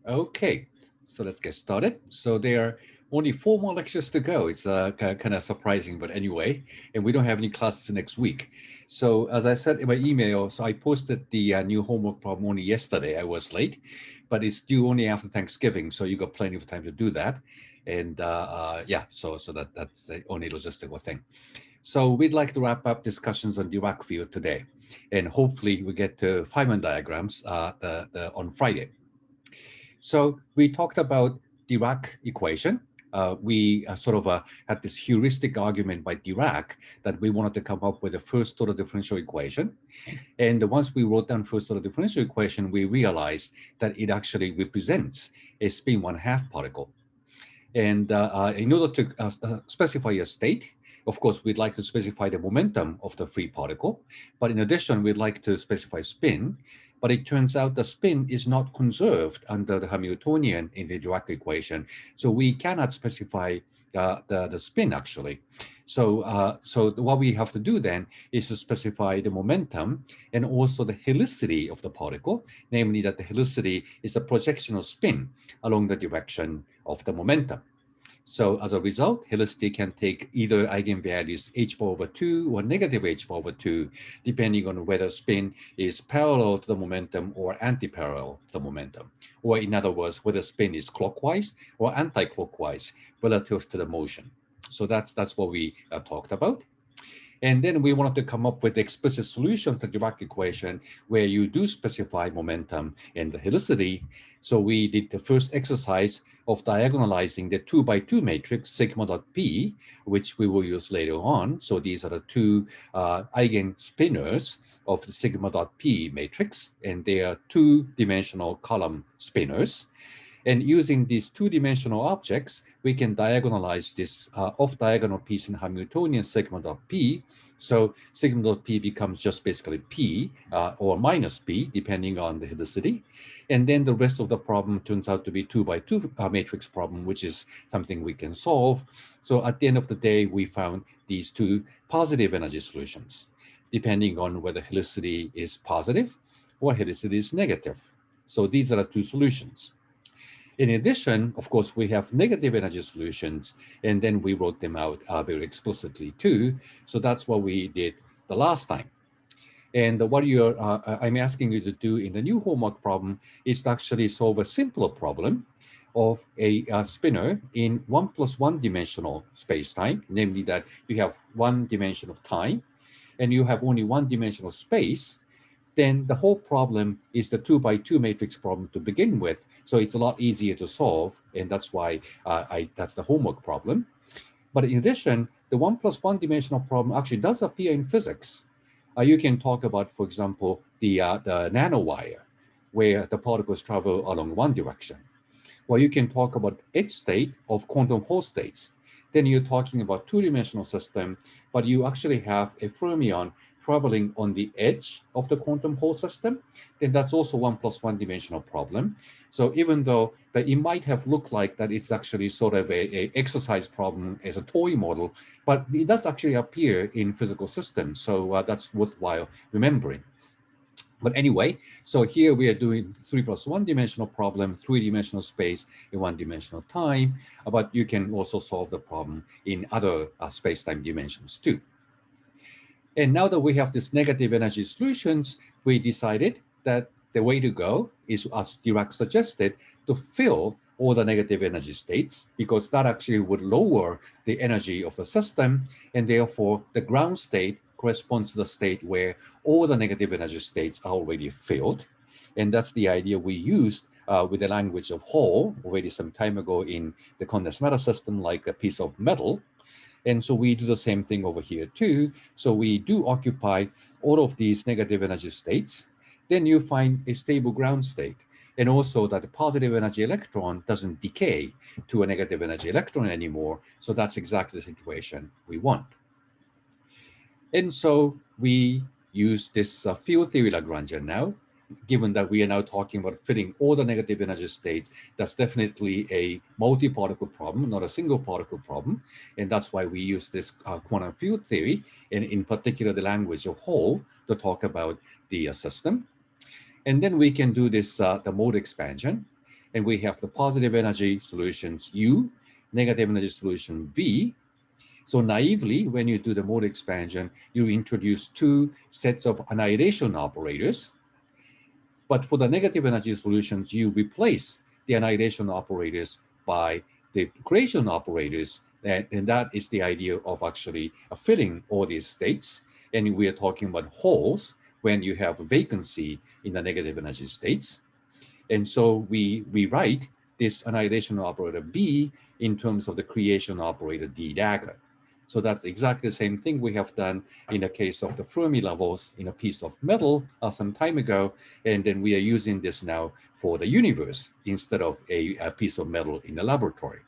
Okay, so let's get started. So there are only 4 more lectures to go. It's kind of surprising, but anyway, and we don't have any classes next week. So as I said in my email, so I posted the new homework problem only yesterday. I was late, but it's due only after Thanksgiving, so you got plenty of time to do that. And yeah, so that's the only logistical thing. So we'd like to wrap up discussions on Dirac field today, and hopefully we get to Feynman diagrams on Friday. So we talked about Dirac equation. We sort of had this heuristic argument by Dirac that we wanted to come up with a first order differential equation. And once we wrote down first order differential equation, we realized that it actually represents a spin 1/2 particle. And in order to specify a state, of course, we'd like to specify the momentum of the free particle. But in addition, we'd like to specify spin. But it turns out the spin is not conserved under the Hamiltonian in the Dirac equation. So we cannot specify the spin actually. So what we have to do then is to specify the momentum and also the helicity of the particle, namely that the helicity is the projectional spin along the direction of the momentum. So as a result, helicity can take either eigenvalues h bar over 2 or negative h bar over 2, depending on whether spin is parallel to the momentum or anti-parallel to the momentum. Or in other words, whether spin is clockwise or anti-clockwise relative to the motion. So that's what we talked about. And then we wanted to come up with explicit solution to the Dirac equation where you do specify momentum and the helicity. So we did the first exercise of diagonalizing the 2 by 2 matrix sigma dot p, which we will use later on. So these are the two eigen spinors of the sigma dot p matrix, and they are two-dimensional column spinors. And using these two-dimensional objects, we can diagonalize this off-diagonal piece in Hamiltonian sigma dot p. So sigma dot p becomes just basically p or minus p, depending on the helicity. And then the rest of the problem turns out to be 2 by 2 matrix problem, which is something we can solve. So at the end of the day, we found these two positive energy solutions, depending on whether helicity is positive or helicity is negative. So these are the two solutions. In addition, of course, we have negative energy solutions, and then we wrote them out very explicitly too. So that's what we did the last time. And what I'm asking you to do in the new homework problem is to actually solve a simpler problem of a spinor in 1 plus 1 dimensional space-time, namely that you have 1 dimension of time and you have only 1 dimension of space. Then the whole problem is the 2 by 2 matrix problem to begin with. So it's a lot easier to solve, and that's why that's the homework problem. But in addition, the 1 plus 1 dimensional problem actually does appear in physics. You can talk about, for example, the nanowire, where the particles travel along one direction. Well, you can talk about edge state of quantum Hall states. Then you're talking about two-dimensional system, but you actually have a fermion traveling on the edge of the quantum Hall system. Then that's also 1 plus 1 dimensional problem. So even though that it might have looked like that it's actually sort of a exercise problem as a toy model, but it does actually appear in physical systems. So that's worthwhile remembering. But anyway, so here we are doing 3 plus 1 dimensional problem, 3-dimensional space in 1-dimensional time, but you can also solve the problem in other space-time dimensions too. And now that we have these negative energy solutions, we decided that the way to go is, as Dirac suggested, to fill all the negative energy states, because that actually would lower the energy of the system, and therefore the ground state corresponds to the state where all the negative energy states are already filled. And that's the idea we used with the language of Hall already some time ago in the condensed matter system, like a piece of metal. And so we do the same thing over here too. So we do occupy all of these negative energy states. Then you find a stable ground state. And also that the positive energy electron doesn't decay to a negative energy electron anymore. So that's exactly the situation we want. And so we use this field theory Lagrangian now. Given that we are now talking about fitting all the negative energy states, that's definitely a multi-particle problem, not a single particle problem. And that's why we use this quantum field theory, and in particular the language of Hall, to talk about the system. And then we can do this, the mode expansion. and we have the positive energy solutions U, negative energy solution V. So naively, when you do the mode expansion, you introduce two sets of annihilation operators. But for the negative energy solutions, you replace the annihilation operators by the creation operators. And that is the idea of actually filling all these states. And we are talking about holes when you have vacancy in the negative energy states. And so we write this annihilation operator B in terms of the creation operator D dagger. So that's exactly the same thing we have done in the case of the Fermi levels in a piece of metal some time ago. And then we are using this now for the universe instead of a piece of metal in the laboratory.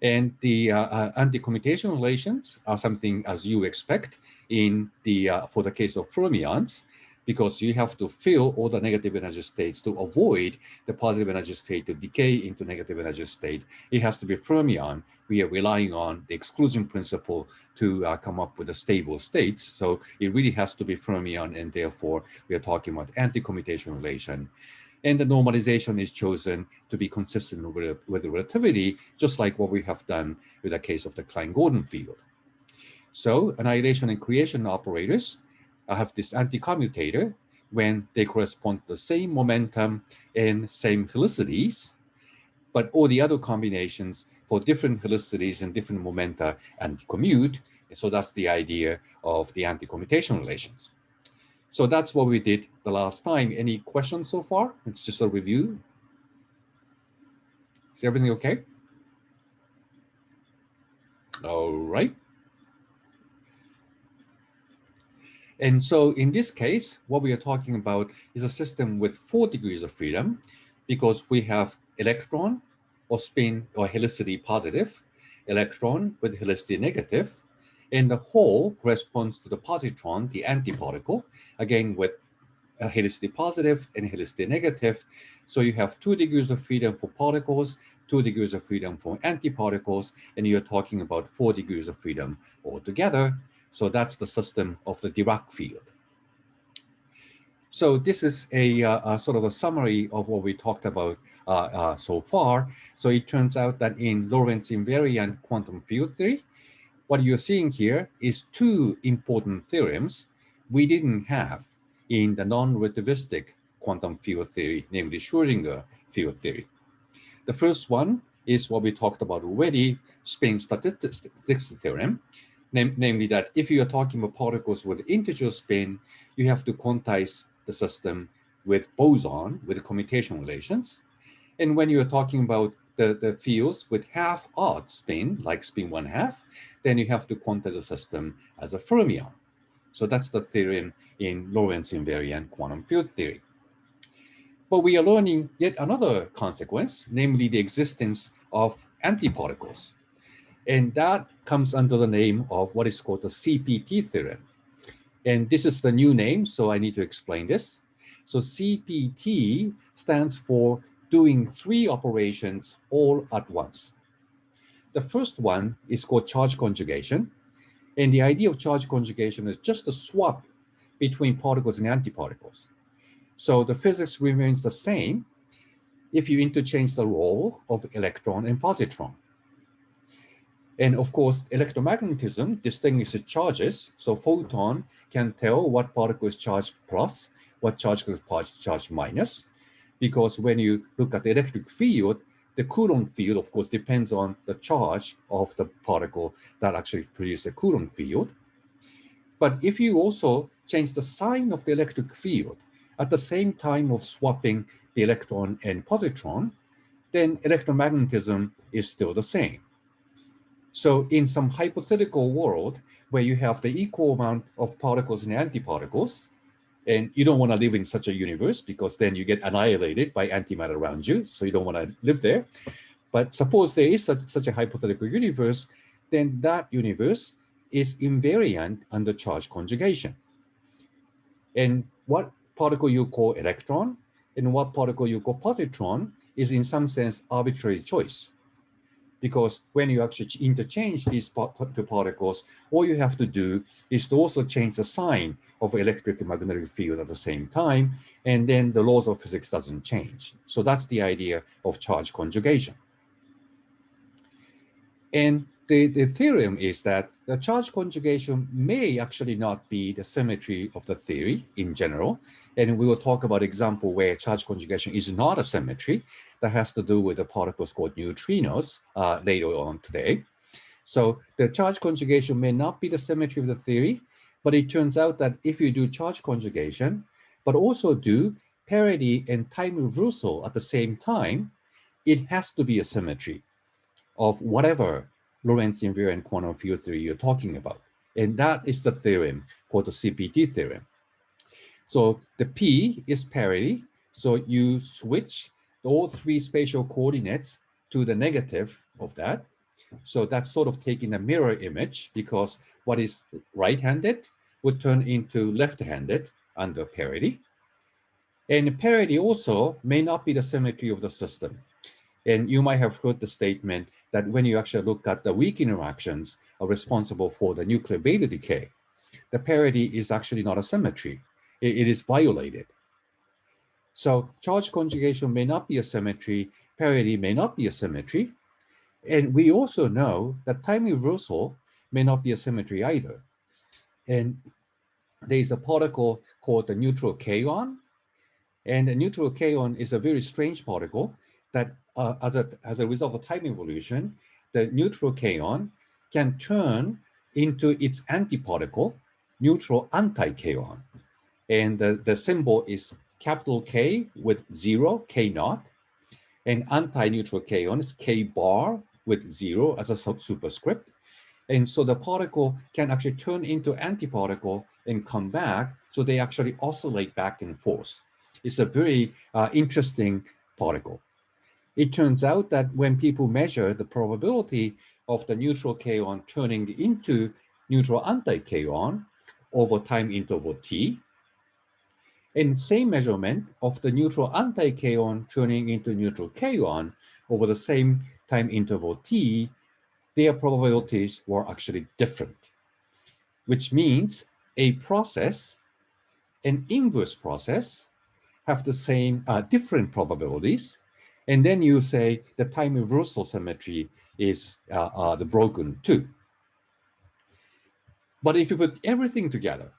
And the anti-commutation relations are something as you expect in the for the case of fermions, because you have to fill all the negative energy states to avoid the positive energy state to decay into negative energy state. It has to be fermion. We are relying on the exclusion principle to come up with the stable states. So it really has to be fermion, and therefore we are talking about anti-commutation relation. And the normalization is chosen to be consistent with relativity, just like what we have done with the case of the Klein-Gordon field. So annihilation and creation operators have this anti-commutator when they correspond to the same momentum and same helicities, but all the other combinations for different helicities and different momenta anti-commute. So that's the idea of the anti-commutation relations. So that's what we did the last time. Any questions so far? It's just a review. Is everything okay? All right. And so in this case, what we are talking about is a system with 4 degrees of freedom, because we have electron or spin or helicity positive, electron with helicity negative, and the hole corresponds to the positron, the antiparticle, again with helicity positive and helicity negative. So you have 2 degrees of freedom for particles, 2 degrees of freedom for antiparticles, and you're talking about 4 degrees of freedom altogether. So that's the system of the Dirac field. So this is a sort of a summary of what we talked about so far. So it turns out that in Lorentz invariant quantum field theory, what you're seeing here is 2 important theorems we didn't have in the non-relativistic quantum field theory, namely Schrödinger field theory. The first one is what we talked about already, spin statistics theorem, namely that if you are talking about particles with integer spin, you have to quantize the system with boson, with commutation relations. And when you're talking about the fields with half odd spin, like spin 1/2, then you have to quantize the system as a fermion. So that's the theorem in Lorentz invariant quantum field theory. But we are learning yet another consequence, namely the existence of antiparticles. And that comes under the name of what is called the CPT theorem. And this is the new name, so I need to explain this. So CPT stands for doing 3 operations all at once. The first one is called charge conjugation. And the idea of charge conjugation is just a swap between particles and antiparticles. So the physics remains the same if you interchange the role of electron and positron. And of course, electromagnetism distinguishes charges. So photon can tell what particle is charged plus, what charge is charged minus, because when you look at the electric field, the Coulomb field, of course, depends on the charge of the particle that actually produces the Coulomb field. But if you also change the sign of the electric field at the same time of swapping the electron and positron, then electromagnetism is still the same. So in some hypothetical world where you have the equal amount of particles and antiparticles, and you don't want to live in such a universe because then you get annihilated by antimatter around you, so you don't want to live there. But suppose there is such a hypothetical universe, then that universe is invariant under charge conjugation. And what particle you call electron and what particle you call positron is in some sense arbitrary choice. because when you actually interchange these two particles, all you have to do is to also change the sign of electric and magnetic field at the same time, and then the laws of physics doesn't change. So that's the idea of charge conjugation. And the theorem is that the charge conjugation may actually not be the symmetry of the theory in general. And we will talk about example where charge conjugation is not a symmetry that has to do with the particles called neutrinos later on today. So the charge conjugation may not be the symmetry of the theory, but it turns out that if you do charge conjugation, but also do parity and time reversal at the same time, it has to be a symmetry of whatever Lorentz invariant quantum field theory you're talking about. And that is the theorem called the CPT theorem. So the P is parity. So you switch all three spatial coordinates to the negative of that. So that's sort of taking a mirror image, because what is right-handed would turn into left-handed under parity. And parity also may not be the symmetry of the system. And you might have heard the statement that when you actually look at the weak interactions are responsible for the nuclear beta decay, the parity is actually not a symmetry. It is violated. So charge conjugation may not be a symmetry, parity may not be a symmetry. And we also know that time reversal may not be a symmetry either. And there's a particle called the neutral kaon. And the neutral kaon is a very strange particle that as a result of time evolution, the neutral kaon can turn into its antiparticle, neutral anti-kaon. And the symbol is capital K with 0, K naught. And anti-neutral kaon is K bar with 0 as a superscript. And so the particle can actually turn into antiparticle and come back. So they actually oscillate back and forth. It's a very interesting particle. It turns out that when people measure the probability of the neutral kaon turning into neutral anti-kaon over time interval t, and same measurement of the neutral anti-kaon turning into neutral kaon over the same time interval t, their probabilities were actually different, which means a process, an inverse process, have the same different probabilities. And then you say the time reversal symmetry is the broken too. But if you put everything together,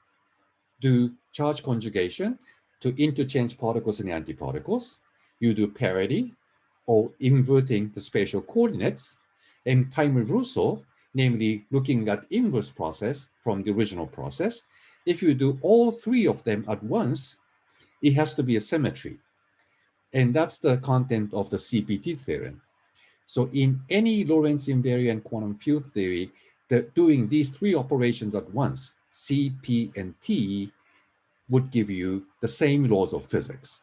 do charge conjugation to interchange particles and antiparticles, you do parity or inverting the spatial coordinates, and time reversal, namely looking at inverse process from the original process. If you do all three of them at once, it has to be a symmetry. And that's the content of the CPT theorem. So in any Lorentz invariant quantum field theory, doing these three operations at once, C, P, and T, would give you the same laws of physics.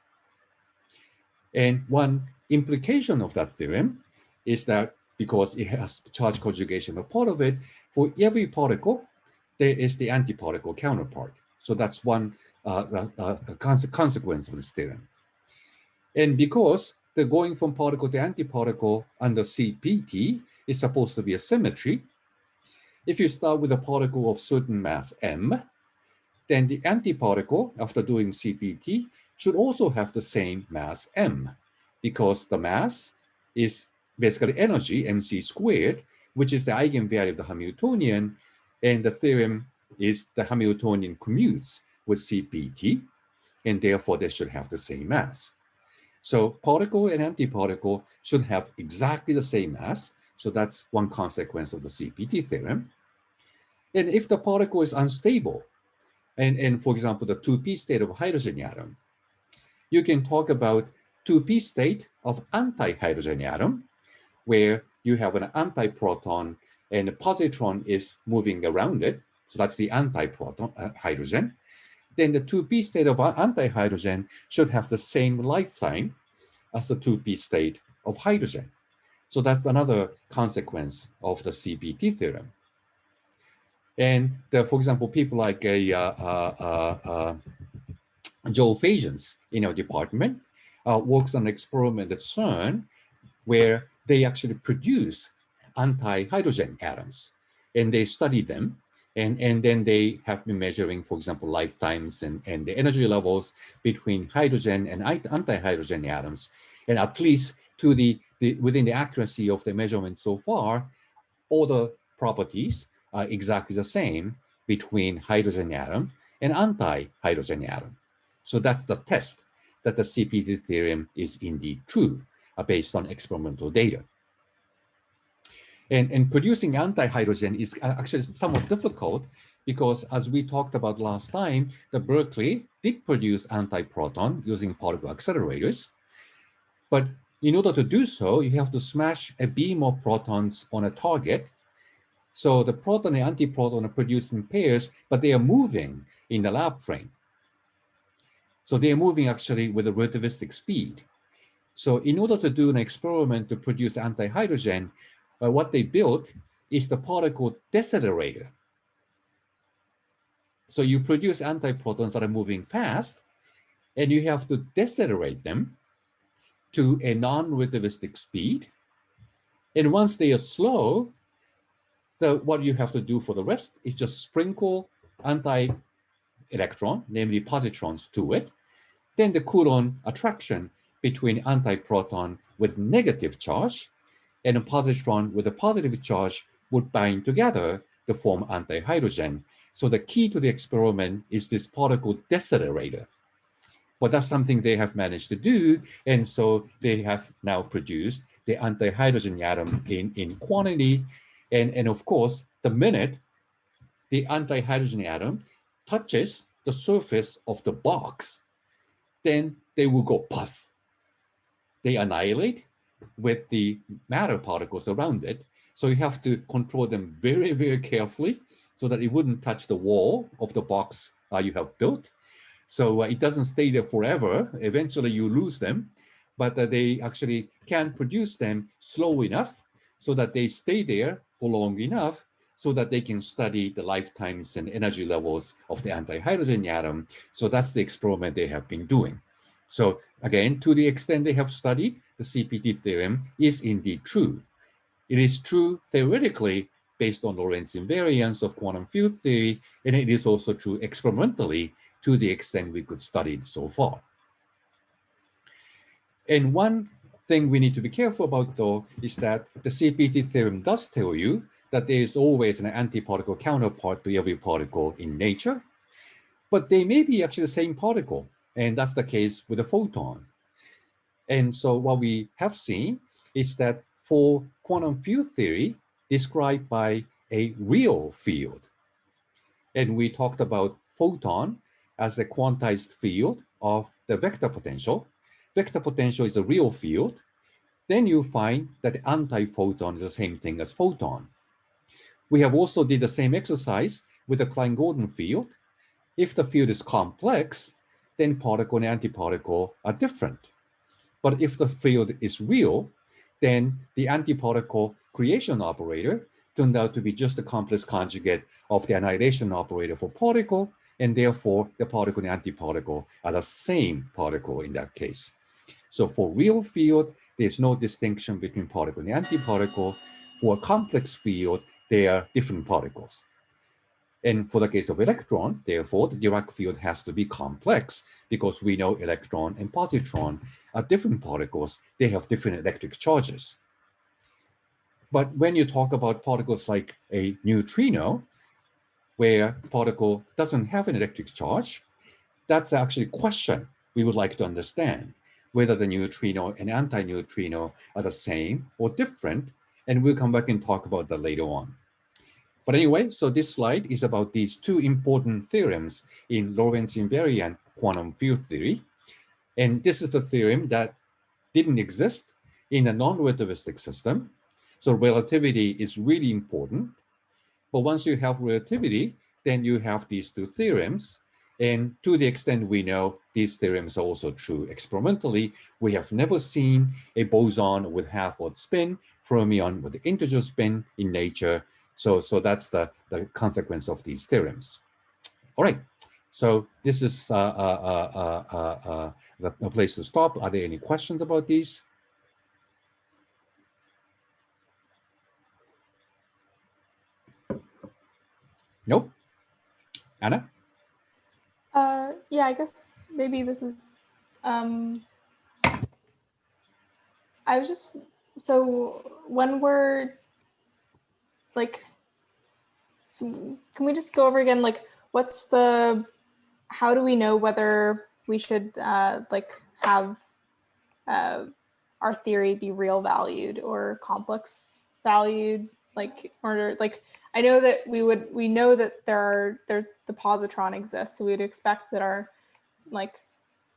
And one implication of that theorem is that because it has charge conjugation a part of it, for every particle, there is the antiparticle counterpart. So that's one consequence of this theorem. And because the going from particle to antiparticle under CPT is supposed to be a symmetry, if you start with a particle of certain mass m, then the antiparticle, after doing CPT, should also have the same mass m, because the mass is basically energy, mc squared, which is the eigenvalue of the Hamiltonian, and the theorem is the Hamiltonian commutes with CPT, and therefore they should have the same mass. So particle and antiparticle should have exactly the same mass, so that's one consequence of the CPT theorem. And if the particle is unstable, and for example, the 2p state of a hydrogen atom, you can talk about 2p state of anti-hydrogen atom, where you have an antiproton and the positron is moving around it. So that's the antiproton hydrogen. Then the 2p state of anti-hydrogen should have the same lifetime as the 2p state of hydrogen. So that's another consequence of the CPT theorem. And for example, people like Joe Fajans in our department works on an experiment at CERN where they actually produce anti-hydrogen atoms, and they study them. And then they have been measuring, for example, lifetimes and the energy levels between hydrogen and anti-hydrogen atoms. And at least to within the accuracy of the measurement so far, all the properties are exactly the same between hydrogen atom and anti-hydrogen atom. So that's the test that the CPT theorem is indeed true based on experimental data. And producing anti-hydrogen is actually somewhat difficult because, as we talked about last time, the Berkeley did produce anti-proton using particle accelerators. But in order to do so, you have to smash a beam of protons on a target. So the proton and antiproton are produced in pairs, but they are moving in the lab frame. So they are moving actually with a relativistic speed. So in order to do an experiment to produce anti-hydrogen, what they built is the particle decelerator. So you produce antiprotons that are moving fast, and you have to decelerate them to a non-relativistic speed. And once they are slow, what you have to do for the rest is just sprinkle anti-electron, namely positrons, to it. Then the Coulomb attraction between antiproton with negative charge and a positron with a positive charge would bind together to form anti-hydrogen. So the key to the experiment is this particle decelerator. But that's something they have managed to do. And so they have now produced the anti-hydrogen atom in quantity. And of course, the minute the anti-hydrogen atom touches the surface of the box, then they will go puff. They annihilate with the matter particles around it. So you have to control them very, very carefully so that it wouldn't touch the wall of the box you have built. So it doesn't stay there forever. Eventually you lose them, but they actually can produce them slow enough so that they stay there for long enough so that they can study the lifetimes and energy levels of the anti-hydrogen atom. So that's the experiment they have been doing. So again, to the extent they have studied, the CPT theorem is indeed true. It is true theoretically based on Lorentz invariance of quantum field theory, and it is also true experimentally to the extent we could study it so far. And one thing we need to be careful about, though, is that the CPT theorem does tell you that there is always an antiparticle counterpart to every particle in nature, but they may be actually the same particle, and that's the case with a photon. And so what we have seen is that for quantum field theory described by a real field, and we talked about photon as a quantized field of the vector potential. Vector potential is a real field. Then you find that the antiphoton is the same thing as photon. We have also did the same exercise with the Klein-Gordon field. If the field is complex, then particle and antiparticle are different. But if the field is real, then the antiparticle creation operator turned out to be just a complex conjugate of the annihilation operator for particle, and therefore the particle and antiparticle are the same particle in that case. So for real field, there's no distinction between particle and antiparticle. For a complex field, they are different particles. And for the case of electron, therefore, the Dirac field has to be complex because we know electron and positron are different particles. They have different electric charges. But when you talk about particles like a neutrino, where particle doesn't have an electric charge, that's actually a question we would like to understand, whether the neutrino and antineutrino are the same or different, and we'll come back and talk about that later on. But anyway, so this slide is about these two important theorems in Lorentz invariant quantum field theory. And this is the theorem that didn't exist in a non-relativistic system. So relativity is really important. But once you have relativity, then you have these two theorems. And to the extent we know, these theorems are also true experimentally. We have never seen a boson with half-Orr spin, fermion with the integer spin in nature. So that's the consequence of these theorems. All right, so this is the place to stop. Are there any questions about these? Nope. Anna? Yeah, I guess maybe this is, I was just, so when we're like, so can we just go over again, like, how do we know whether we should like have our theory be real valued or complex valued? Like, or like, I know that we know that there's the positron exists, so we would expect that our like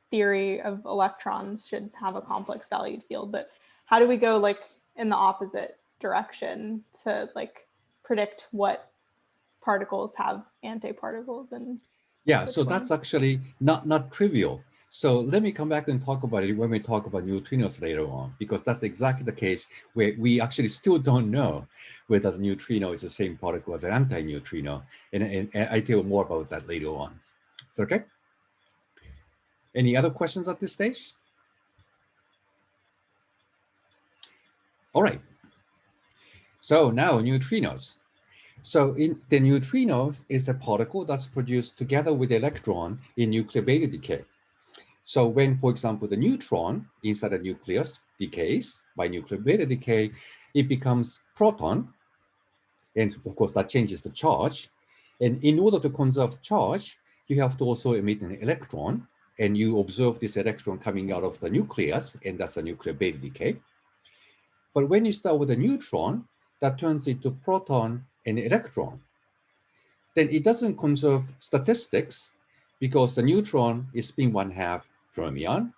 theory of electrons should have a complex valued field, but how do we go like in the opposite direction to like predict what particles have antiparticles and Yeah, which so that's ones? actually not trivial. So let me come back and talk about it when we talk about neutrinos later on, because that's exactly the case where we actually still don't know whether the neutrino is the same particle as an anti-neutrino. And I tell you more about that later on. Is that okay? Any other questions at this stage? All right. So now neutrinos. So the neutrino is a particle that's produced together with the electron in nuclear beta decay. So when, for example, the neutron inside a nucleus decays by nuclear beta decay, it becomes proton. And of course, that changes the charge. And in order to conserve charge, you have to also emit an electron. And you observe this electron coming out of the nucleus, and that's a nuclear beta decay. But when you start with a neutron, that turns into proton and electron. Then it doesn't conserve statistics because the neutron is spin 1/2 fermion,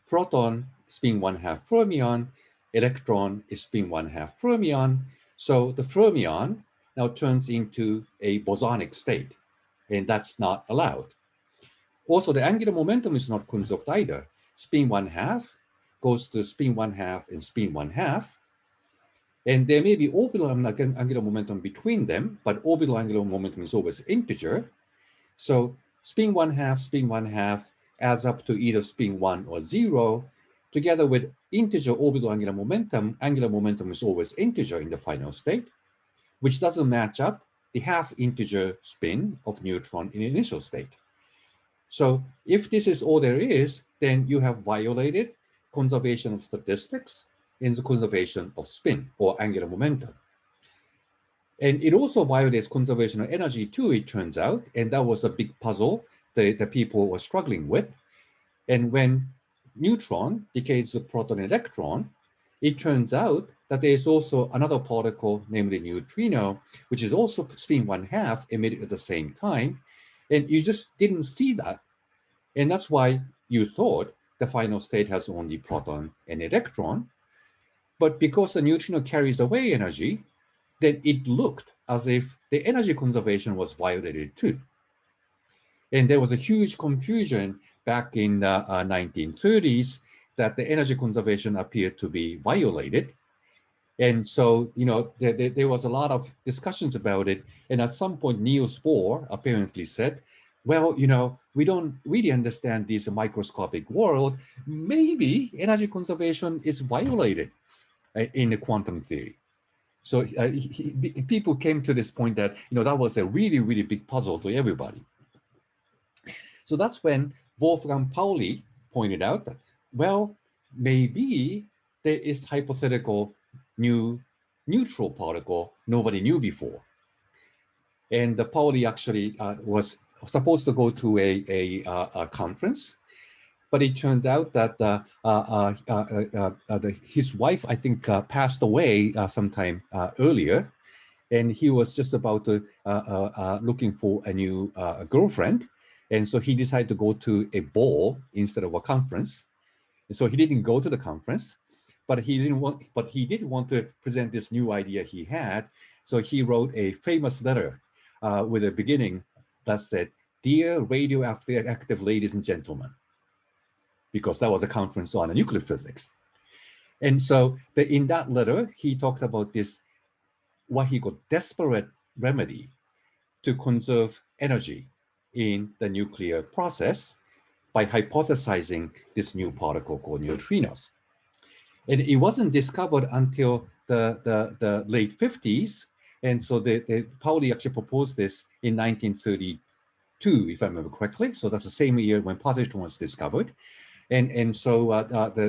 proton spin 1/2 fermion, electron is spin 1/2 fermion. So the fermion now turns into a bosonic state, and that's not allowed. Also, the angular momentum is not conserved either. Spin 1/2 goes to spin 1/2 and spin 1/2. And there may be orbital angular momentum between them, but orbital angular momentum is always integer. So spin 1/2 adds up to either spin 1 or 0. Together with integer orbital angular momentum is always integer in the final state, which doesn't match up the half integer spin of neutron in initial state. So if this is all there is, then you have violated conservation of statistics in the conservation of spin or angular momentum. And it also violates conservation of energy too, it turns out, and that was a big puzzle that people were struggling with. And when neutron decays to proton and electron, it turns out that there is also another particle, namely neutrino, which is also spin 1/2 emitted at the same time. And you just didn't see that. And that's why you thought the final state has only proton and electron. But because the neutrino carries away energy, then it looked as if the energy conservation was violated too. And there was a huge confusion back in the 1930s that the energy conservation appeared to be violated. And so, there was a lot of discussions about it. And at some point, Niels Bohr apparently said, well, we don't really understand this microscopic world. Maybe energy conservation is violated in the quantum theory. So people came to this point that, that was a really, really big puzzle to everybody. So that's when Wolfgang Pauli pointed out that, well, maybe there is hypothetical new neutral particle nobody knew before. And the Pauli actually was supposed to go to a conference, but it turned out that his wife, I think, passed away sometime earlier, and he was just about to looking for a new girlfriend, and so he decided to go to a ball instead of a conference. And so he didn't go to the conference, but he did want to present this new idea he had. So he wrote a famous letter with a beginning that said, "Dear radioactive ladies and gentlemen," because that was a conference on nuclear physics. And so in that letter, he talked about this, what he called desperate remedy to conserve energy in the nuclear process by hypothesizing this new particle called neutrinos. And it wasn't discovered until the late 50s And so Pauli actually proposed this in 1932, if I remember correctly. So that's the same year when positron was discovered. And so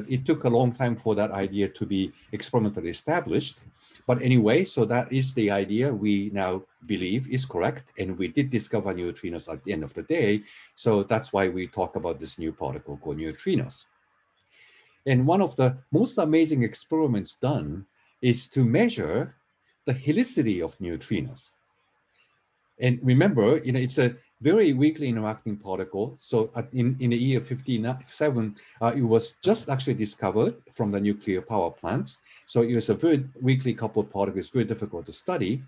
it took a long time for that idea to be experimentally established. But anyway, so that is the idea we now believe is correct. And we did discover neutrinos at the end of the day. So that's why we talk about this new particle called neutrinos. And one of the most amazing experiments done is to measure the helicity of neutrinos. And remember, it's a very weakly interacting particle. So in the year 57, it was just actually discovered from the nuclear power plants. So it was a very weakly coupled particle. It's very difficult to study.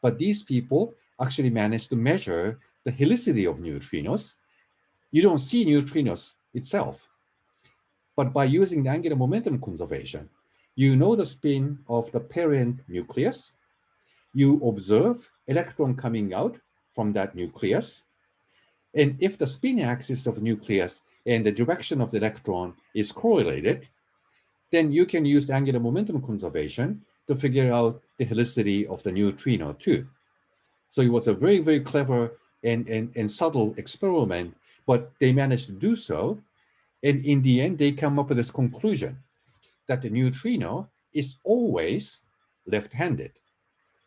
But these people actually managed to measure the helicity of neutrinos. You don't see neutrinos itself. But by using the angular momentum conservation, you know the spin of the parent nucleus. You observe electron coming out from that nucleus. And if the spin axis of the nucleus and the direction of the electron is correlated, then you can use the angular momentum conservation to figure out the helicity of the neutrino too. So it was a very, very clever and subtle experiment, but they managed to do so. And in the end, they come up with this conclusion that the neutrino is always left-handed,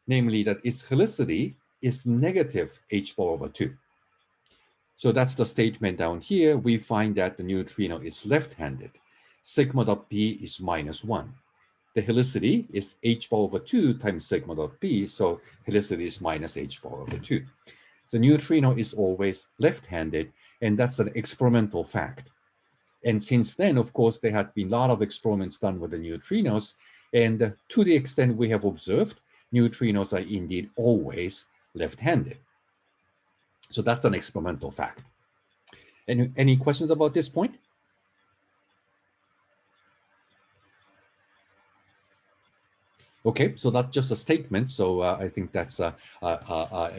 namely that its helicity is negative h bar over 2. So that's the statement down here. We find that the neutrino is left-handed. Sigma dot b is -1. The helicity is h bar over 2 times sigma dot b, so helicity is minus h bar over 2. The neutrino is always left-handed, and that's an experimental fact. And since then, of course, there had been a lot of experiments done with the neutrinos, and to the extent we have observed, neutrinos are indeed always left-handed. So that's an experimental fact. Any questions about this point? Okay, so that's just a statement. So I think that's an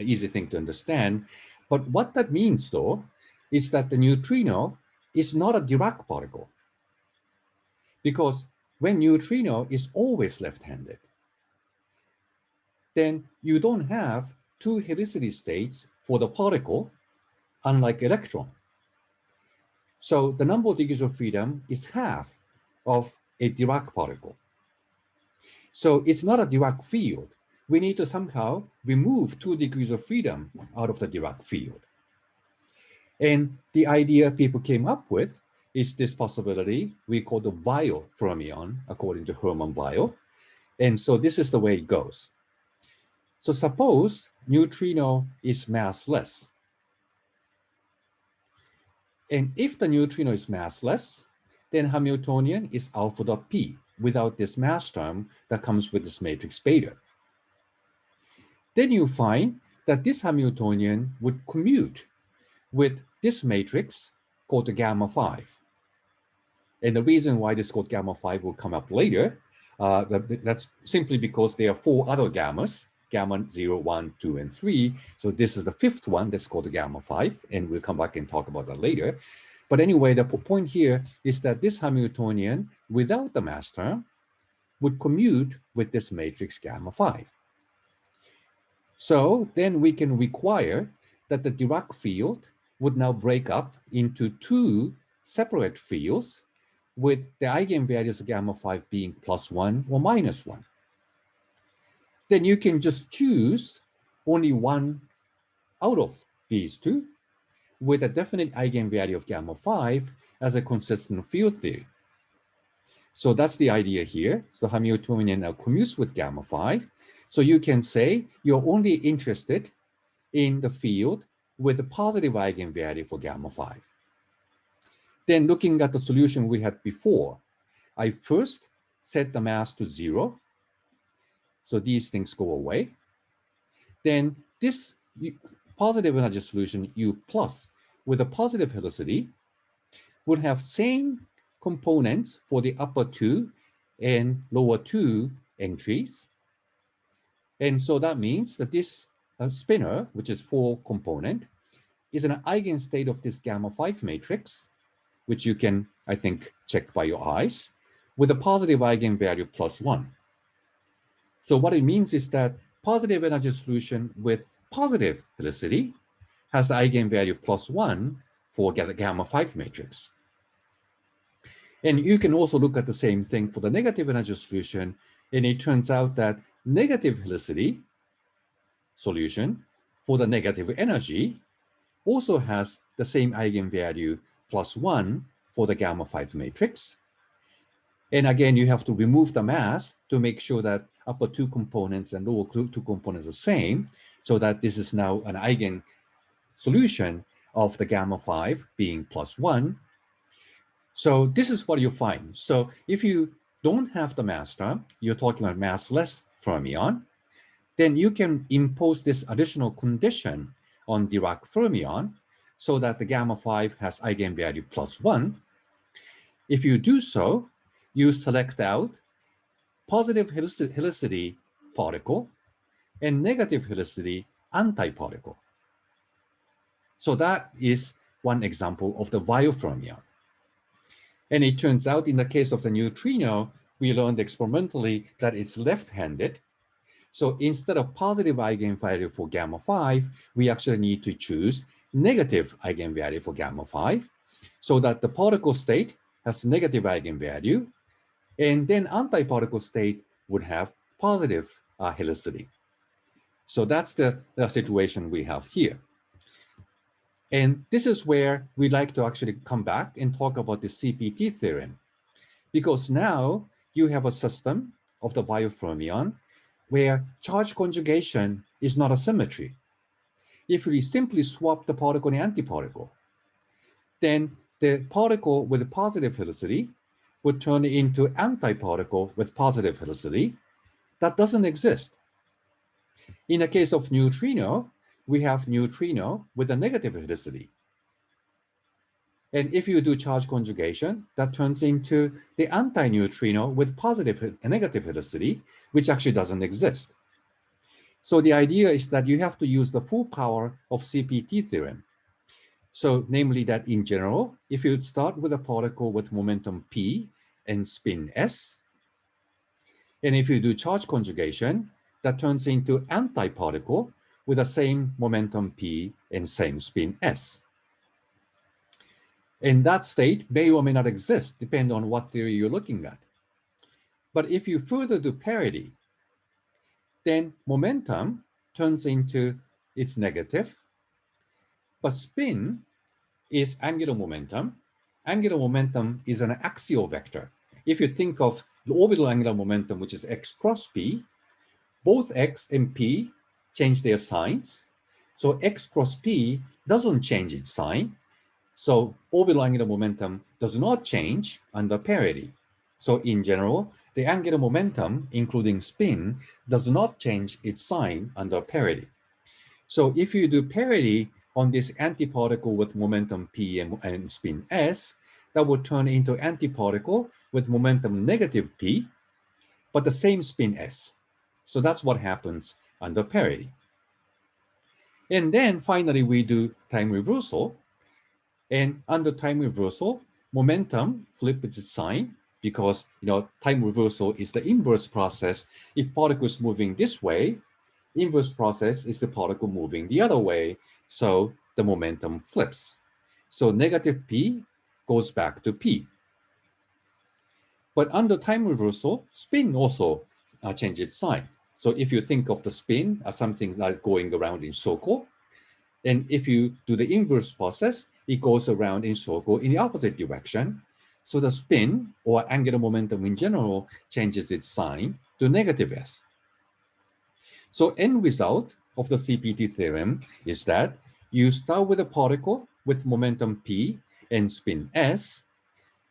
easy thing to understand. But what that means, though, is that the neutrino is not a Dirac particle. Because when neutrino is always left-handed, then you don't have two helicity states for the particle, unlike electron. So the number of degrees of freedom is half of a Dirac particle. So it's not a Dirac field. We need to somehow remove 2 degrees of freedom out of the Dirac field. And the idea people came up with is this possibility we call the Weyl fermion, according to Hermann Weyl. And so this is the way it goes. So suppose neutrino is massless. And if the neutrino is massless, then Hamiltonian is alpha dot p without this mass term that comes with this matrix beta. Then you find that this Hamiltonian would commute with this matrix called the gamma 5. And the reason why this called gamma 5 will come up later, that's simply because there are 4 other gammas, gamma 0, 1, 2, and 3. So this is the 5th one that's called the gamma 5, and we'll come back and talk about that later. But anyway, the point here is that this Hamiltonian without the mass term would commute with this matrix gamma 5. So then we can require that the Dirac field would now break up into 2 separate fields with the eigenvalues of gamma 5 being +1 or -1. Then you can just choose only one out of these 2 with a definite eigenvalue of gamma 5 as a consistent field theory. So that's the idea here. So Hamiltonian now commutes with gamma 5. So you can say you're only interested in the field with a positive eigenvalue for gamma 5. Then looking at the solution we had before, I first set the mass to 0. So these things go away. Then this positive energy solution, U plus, with a positive helicity, would have same components for the upper 2 and lower 2 entries. And so that means that this spinor, which is 4 component, is an eigenstate of this gamma 5 matrix, which you can, I think, check by your eyes, with a positive eigenvalue +1. So what it means is that positive energy solution with positive helicity has the eigenvalue +1 for the gamma 5 matrix. And you can also look at the same thing for the negative energy solution, and it turns out that negative helicity solution for the negative energy also has the same eigenvalue +1 for the gamma 5 matrix. And again, you have to remove the mass to make sure that upper two components and lower two components are the same, so that this is now an eigen solution of the gamma 5 being +1. So this is what you find. So if you don't have the mass term, you're talking about massless fermion, then you can impose this additional condition on Dirac fermion so that the gamma 5 has eigenvalue +1. If you do so, you select out positive helicity particle and negative helicity antiparticle. So that is one example of the Weyl fermion. And it turns out in the case of the neutrino, we learned experimentally that it's left-handed. So instead of positive eigenvalue for gamma 5, we actually need to choose negative eigenvalue for gamma 5 so that the particle state has negative eigenvalue, and then antiparticle state would have positive helicity. So that's the situation we have here. And this is where we like to actually come back and talk about the CPT theorem, because now you have a system of the Weyl fermion where charge conjugation is not a symmetry. If we simply swap the particle and antiparticle, then the particle with positive helicity would turn into antiparticle with positive helicity. That doesn't exist. In the case of neutrino, we have neutrino with a negative helicity. And if you do charge conjugation, that turns into the antineutrino with positive and negative helicity, which actually doesn't exist. So the idea is that you have to use the full power of CPT theorem. So namely that in general, if you start with a particle with momentum P and spin S, and if you do charge conjugation, that turns into antiparticle with the same momentum P and same spin S. And that state may or may not exist, depending on what theory you're looking at. But if you further do parity, then momentum turns into its negative, but spin is angular momentum. Angular momentum is an axial vector. If you think of the orbital angular momentum, which is x cross p, both x and p change their signs. So x cross p doesn't change its sign. So orbital angular momentum does not change under parity. So in general, the angular momentum, including spin, does not change its sign under parity. So if you do parity on this antiparticle with momentum p and spin s, that would turn into antiparticle with momentum negative p, but the same spin s. So that's what happens under parity. And then finally, we do time reversal. And under time reversal, momentum flips its sign because time reversal is the inverse process. If particle is moving this way, inverse process is the particle moving the other way. So the momentum flips. So negative p goes back to p. But under time reversal, spin also changes its sign. So if you think of the spin as something like going around in circle, and if you do the inverse process, it goes around in circle in the opposite direction. So the spin or angular momentum in general changes its sign to negative s. So end result of the CPT theorem is that you start with a particle with momentum p and spin s,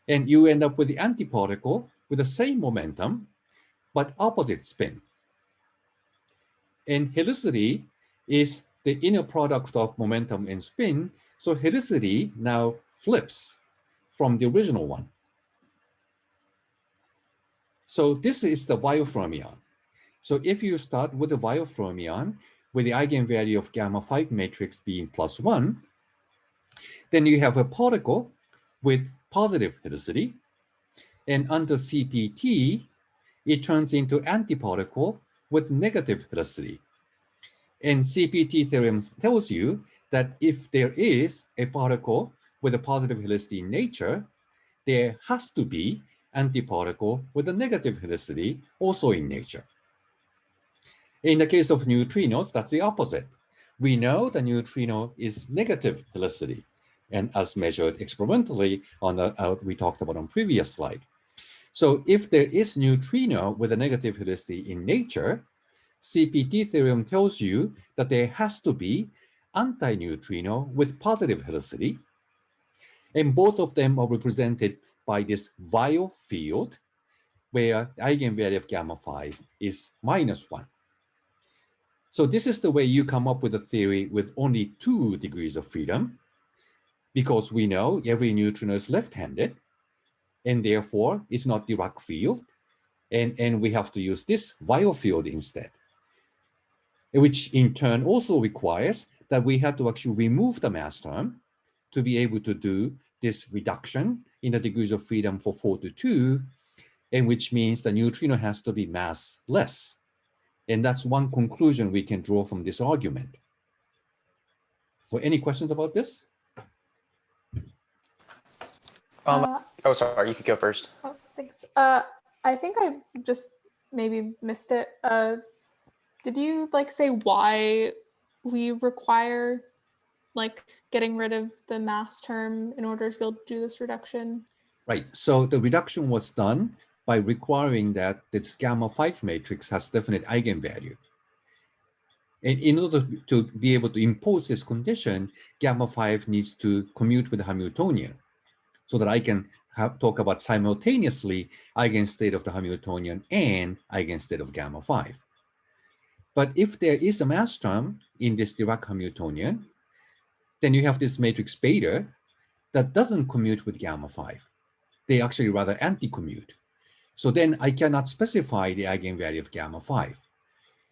and you end up with the antiparticle with the same momentum, but opposite spin. And helicity is the inner product of momentum and spin. So helicity now flips from the original one. So this is the Weyl fermion. So if you start with the Weyl fermion with the eigenvalue of gamma 5 matrix being +1, then you have a particle with positive helicity. And under CPT, it turns into antiparticle with negative helicity. And CPT theorem tells you that if there is a particle with a positive helicity in nature, there has to be antiparticle with a negative helicity also in nature. In the case of neutrinos, that's the opposite. We know the neutrino is negative helicity, and as measured experimentally on the we talked about on previous slide. So if there is neutrino with a negative helicity in nature, CPT theorem tells you that there has to be antineutrino with positive helicity, and both of them are represented by this Weyl field, where the eigenvalue of gamma 5 is -1. So this is the way you come up with a theory with only 2 degrees of freedom, because we know every neutrino is left-handed, and therefore it's not Dirac field, and we have to use this Weyl field instead, which in turn also requires that we have to actually remove the mass term to be able to do this reduction in the degrees of freedom for 4 to 2, and which means the neutrino has to be massless. And that's one conclusion we can draw from this argument. So any questions about this? Oh, sorry, you could go first. Oh, thanks. I think I just maybe missed it. Did you like say why we require like getting rid of the mass term in order to be able to do this reduction? Right. So the reduction was done by requiring that this gamma 5 matrix has definite eigenvalue. And in order to be able to impose this condition, gamma 5 needs to commute with the Hamiltonian, so that I can talk about simultaneously eigenstate of the Hamiltonian and eigenstate of gamma 5. But if there is a mass term in this Dirac Hamiltonian, then you have this matrix beta that doesn't commute with gamma 5. They actually rather anti-commute. So then I cannot specify the eigenvalue of gamma 5.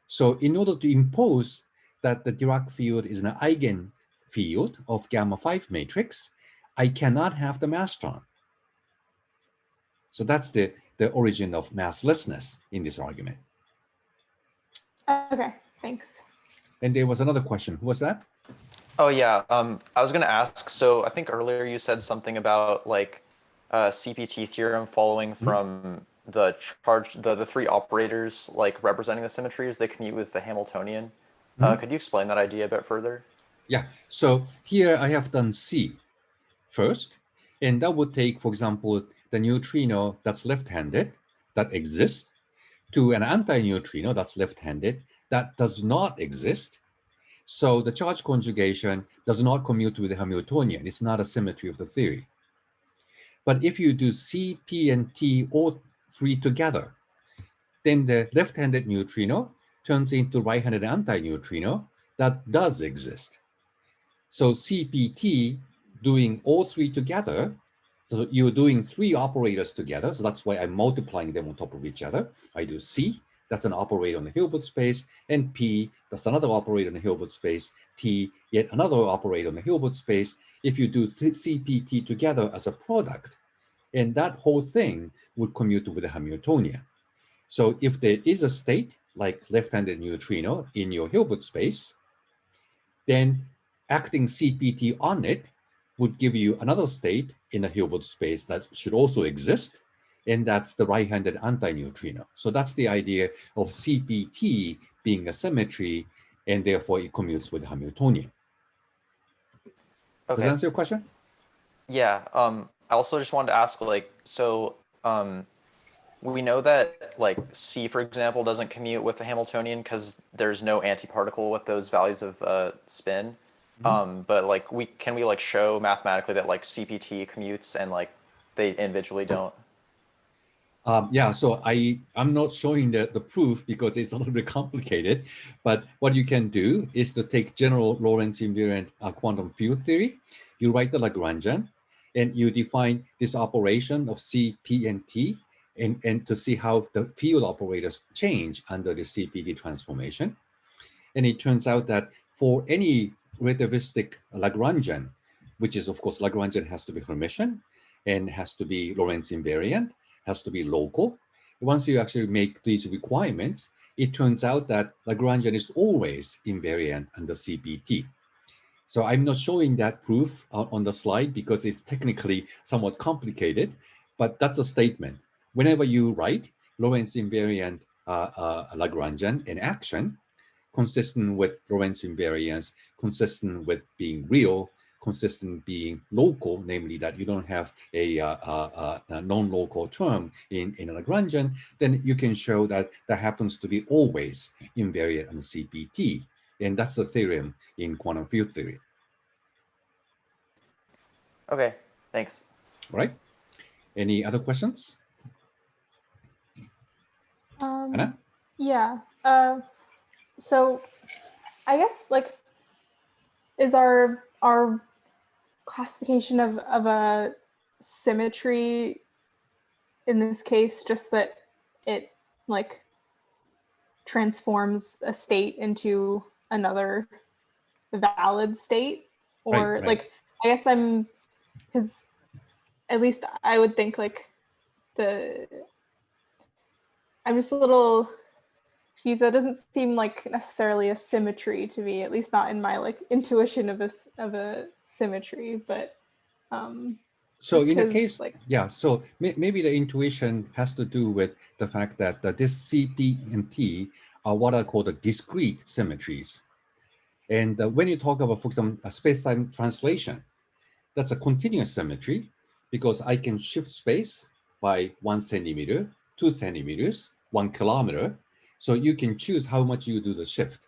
So in order to impose that the Dirac field is an eigenfield of gamma 5 matrix, I cannot have the mass term. So that's the origin of masslessness in this argument. Okay, thanks. And there was another question. Who was that? Oh yeah, I was going to ask. So I think earlier you said something about like CPT theorem following from the charge, the 3 operators like representing the symmetries. They commute with the Hamiltonian. Could you explain that idea a bit further? Yeah. So here I have done C first, and that would take, for example, the neutrino that's left-handed that exists to an anti-neutrino that's left-handed that does not exist. So the charge conjugation does not commute with the Hamiltonian. It's not a symmetry of the theory. But if you do C, P, and T all 3 together, then the left-handed neutrino turns into right-handed anti-neutrino that does exist. So CPT doing all 3 together, so you're doing 3 operators together, so that's why I'm multiplying them on top of each other. I do C, that's an operator on the Hilbert space, and P, that's another operator in the Hilbert space, T, yet another operator in the Hilbert space. If you do CPT together as a product, and that whole thing would commute with the Hamiltonian. So if there is a state like left-handed neutrino in your Hilbert space, then acting CPT on it would give you another state in a Hilbert space that should also exist, and that's the right-handed anti-neutrino. So that's the idea of CPT being a symmetry, and therefore it commutes with the Hamiltonian. Okay. Does that answer your question? Yeah. I also just wanted to ask, like, so we know that like C, for example, doesn't commute with the Hamiltonian because there's no antiparticle with those values of spin. But like can we like show mathematically that like CPT commutes and like they individually don't? Yeah, so I'm not showing the proof because it's a little bit complicated, but what you can do is to take general Lorentz invariant quantum field theory, you write the Lagrangian, and you define this operation of C, P, and T, and to see how the field operators change under the CPT transformation. And it turns out that for any relativistic Lagrangian, which is of course Lagrangian has to be Hermitian and has to be Lorentz invariant, has to be local. Once you actually make these requirements, it turns out that Lagrangian is always invariant under CPT. So I'm not showing that proof on the slide because it's technically somewhat complicated, but that's a statement. Whenever you write Lorentz invariant Lagrangian in action, consistent with Lorentz invariance, consistent with being real, consistent being local, namely that you don't have a non-local term in a Lagrangian, then you can show that that happens to be always invariant on CPT. And that's the theorem in quantum field theory. Okay, thanks. Right? Any other questions? Anna? Yeah. So I guess like is our classification of a symmetry in this case just that it like transforms a state into another valid state, or Right. like I guess I'm, because at least I would think like I'm just a little confused. That doesn't seem like necessarily a symmetry to me, at least not in my like intuition of a symmetry. But so in a case, like, yeah, so maybe the intuition has to do with the fact that this CP and T are what are called the discrete symmetries. And when you talk about, for example, a space-time translation, that's a continuous symmetry because I can shift space by 1 centimeter, 2 centimeters, 1 kilometer. So you can choose how much you do the shift.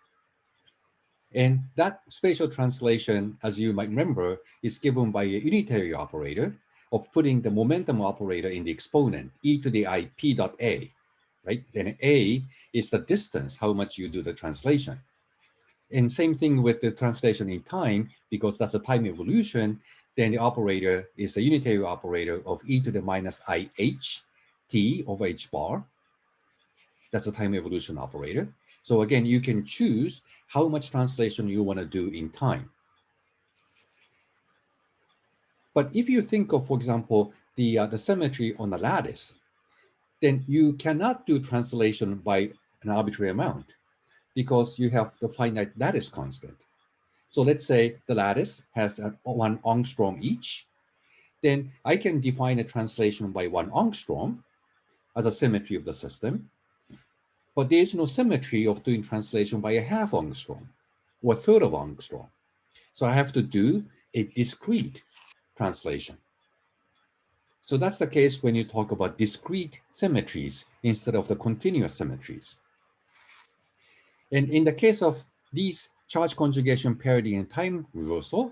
And that spatial translation, as you might remember, is given by a unitary operator of putting the momentum operator in the exponent, e to the I p dot a, right? And a is the distance, how much you do the translation. And same thing with the translation in time, because that's a time evolution, then the operator is a unitary operator of e to the minus I h t over h bar. That's a time evolution operator. So again, you can choose how much translation you want to do in time. But if you think of, for example, the symmetry on the lattice, then you cannot do translation by an arbitrary amount because you have the finite lattice constant. So let's say the lattice has 1 angstrom each, then I can define a translation by 1 angstrom as a symmetry of the system. But there is no symmetry of doing translation by a half angstrom or a third of angstrom. So I have to do a discrete translation. So that's the case when you talk about discrete symmetries instead of the continuous symmetries. And in the case of these charge conjugation parity and time reversal,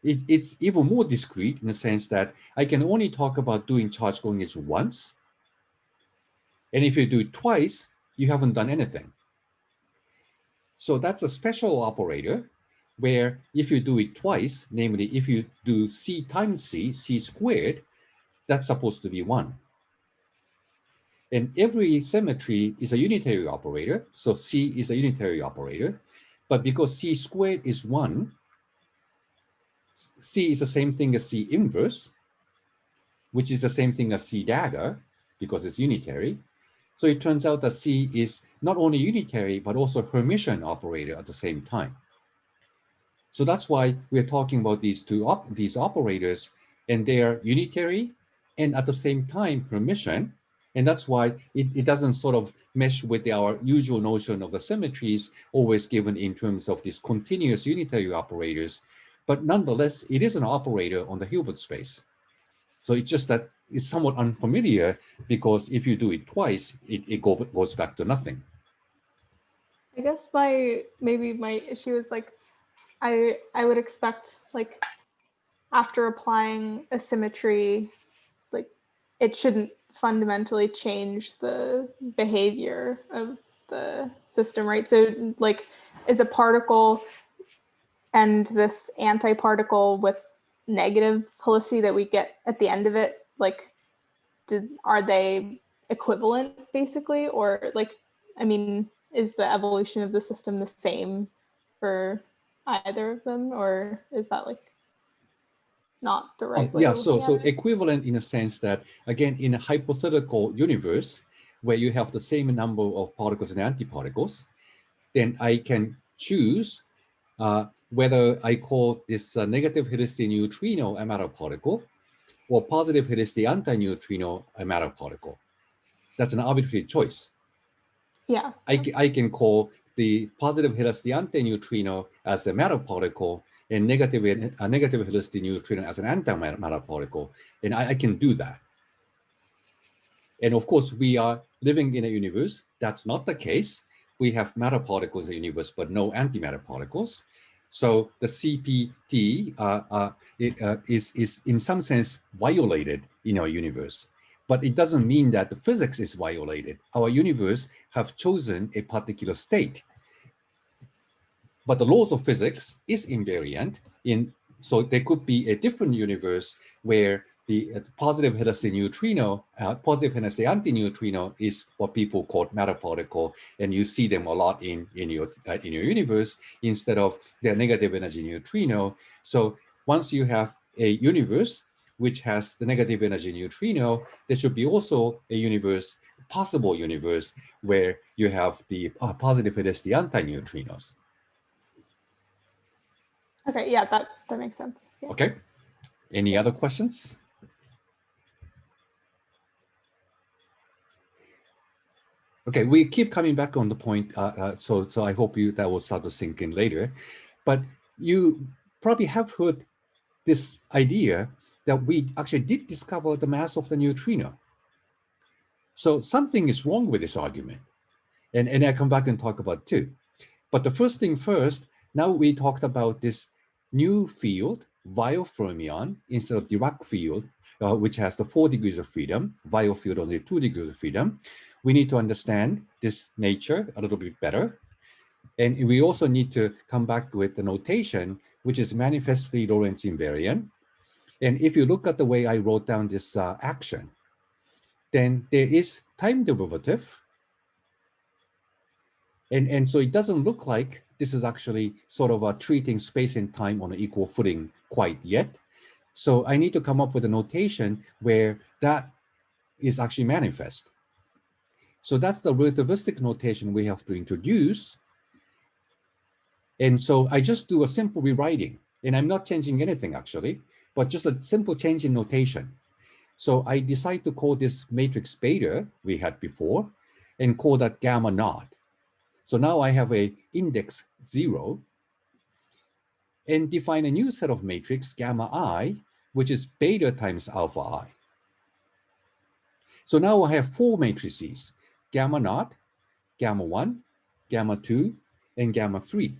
it's even more discrete in the sense that I can only talk about doing charge conjugation once. And if you do it twice, you haven't done anything. So that's a special operator where if you do it twice, namely if you do c times c squared, that's supposed to be 1. And every symmetry is a unitary operator, so c is a unitary operator. But because c squared is 1, c is the same thing as c inverse, which is the same thing as c dagger, because it's unitary. So it turns out that c is not only unitary, but also a Hermitian operator at the same time. So that's why we're talking about these these operators, and they are unitary and at the same time Hermitian. And that's why it doesn't sort of mesh with our usual notion of the symmetries always given in terms of these continuous unitary operators. But nonetheless, it is an operator on the Hilbert space. So it's just that it's somewhat unfamiliar because if you do it twice, it goes back to nothing. I guess maybe my issue is like I would expect like after applying a symmetry, like it shouldn't fundamentally change the behavior of the system, right? So like is a particle and this antiparticle with negative helicity that we get at the end of it, like are they equivalent basically? Or like, I mean, is the evolution of the system the same for either of them, or is that like not the right way Yeah, of looking so at it? equivalent in a sense that, again, in a hypothetical universe, where you have the same number of particles and antiparticles, then I can choose whether I call this negative helicity neutrino a matter particle or positive helicity antineutrino a matter particle. That's an arbitrary choice. Yeah. I can call the positive helicity antineutrino as a matter particle and negative helicity neutrino as an antimatter particle, and I can do that. And of course, we are living in a universe that's not the case. We have matter particles in the universe, but no antimatter particles. So the CPT is in some sense violated in our universe. But it doesn't mean that the physics is violated. Our universe have chosen a particular state. But the laws of physics is invariant. So there could be a different universe where the positive helicity neutrino, positive helicity antineutrino is what people call matter particle, and you see them a lot in your universe instead of their negative energy neutrino. So once you have a universe which has the negative energy neutrino, there should be also a universe, possible universe, where you have the positive helicity antineutrinos. Okay, yeah, that makes sense. Yeah. Okay. Any other questions? Okay, we keep coming back on the point, so I hope that will start to sink in later. But you probably have heard this idea that we actually did discover the mass of the neutrino. So something is wrong with this argument, and I come back and talk about too. But the first thing first, now we talked about this new field, Weyl fermion, instead of Dirac field, which has the 4 degrees of freedom, Weyl field only 2 degrees of freedom. We need to understand this nature a little bit better. And we also need to come back with the notation, which is manifestly Lorentz invariant. And if you look at the way I wrote down this action, then there is time derivative. And so it doesn't look like this is actually sort of treating space and time on an equal footing quite yet. So I need to come up with a notation where that is actually manifest. So that's the relativistic notation we have to introduce. And so I just do a simple rewriting, and I'm not changing anything actually, but just a simple change in notation. So I decide to call this matrix beta we had before and call that gamma naught. So now I have a index 0 and define a new set of matrix gamma I, which is beta times alpha I. So now I have 4 matrices, gamma naught, gamma 1, gamma 2, and gamma 3.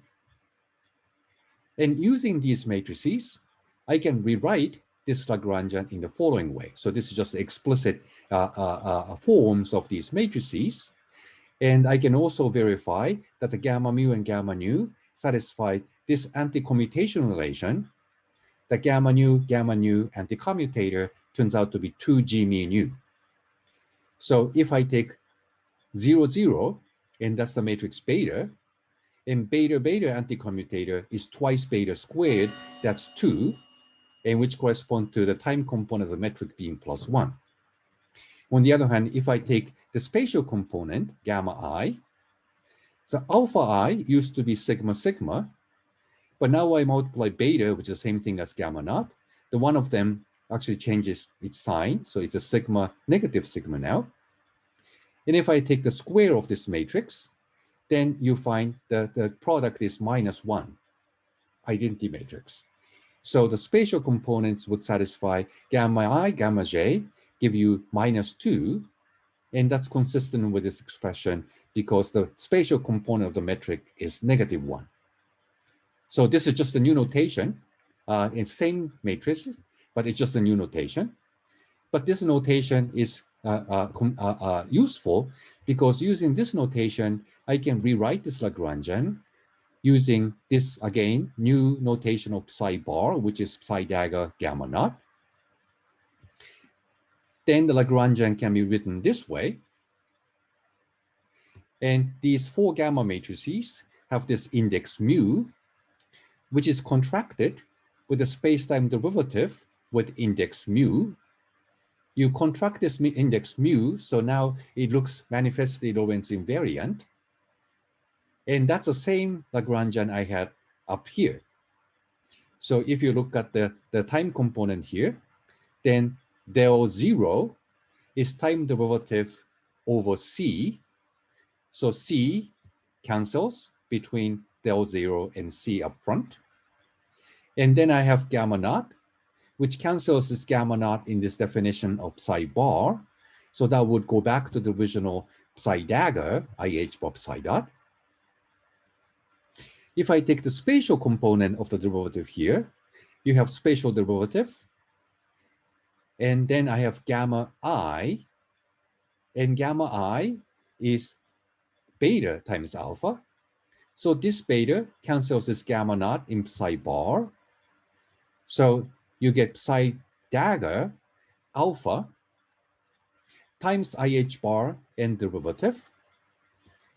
And using these matrices, I can rewrite this Lagrangian in the following way. So this is just explicit forms of these matrices. And I can also verify that the gamma mu and gamma nu satisfy this anti-commutation relation. The gamma nu anti-commutator turns out to be 2g mu nu. So if I take 0, 0, and that's the matrix beta, and beta anti-commutator is twice beta squared, that's 2, and which correspond to the time component of the metric being +1. On the other hand, if I take the spatial component, gamma I, so alpha I used to be sigma sigma, but now I multiply beta, which is the same thing as gamma naught. The one of them actually changes its sign, so it's a sigma, negative sigma now. And if I take the square of this matrix, then you find that the product is -1, identity matrix. So the spatial components would satisfy gamma I, gamma j, give you -2, and that's consistent with this expression because the spatial component of the metric is -1. So this is just a new notation. It's same matrices, but it's just a new notation. But this notation is useful because using this notation, I can rewrite this Lagrangian using this, again, new notation of psi bar, which is psi dagger gamma naught. Then the Lagrangian can be written this way. And these 4 gamma matrices have this index mu, which is contracted with the space-time derivative with index mu. you contract this index mu, so now it looks manifestly Lorentz invariant. And that's the same Lagrangian I had up here. So if you look at the time component here, then del 0 is time derivative over C. So C cancels between del 0 and C up front. And then I have gamma naught, which cancels this gamma naught in this definition of psi bar. So that would go back to the original psi dagger, IH bar psi dot. If I take the spatial component of the derivative here, you have spatial derivative. And then I have gamma I. And gamma I is beta times alpha. So this beta cancels this gamma naught in psi bar. So you get psi dagger alpha times IH bar and derivative.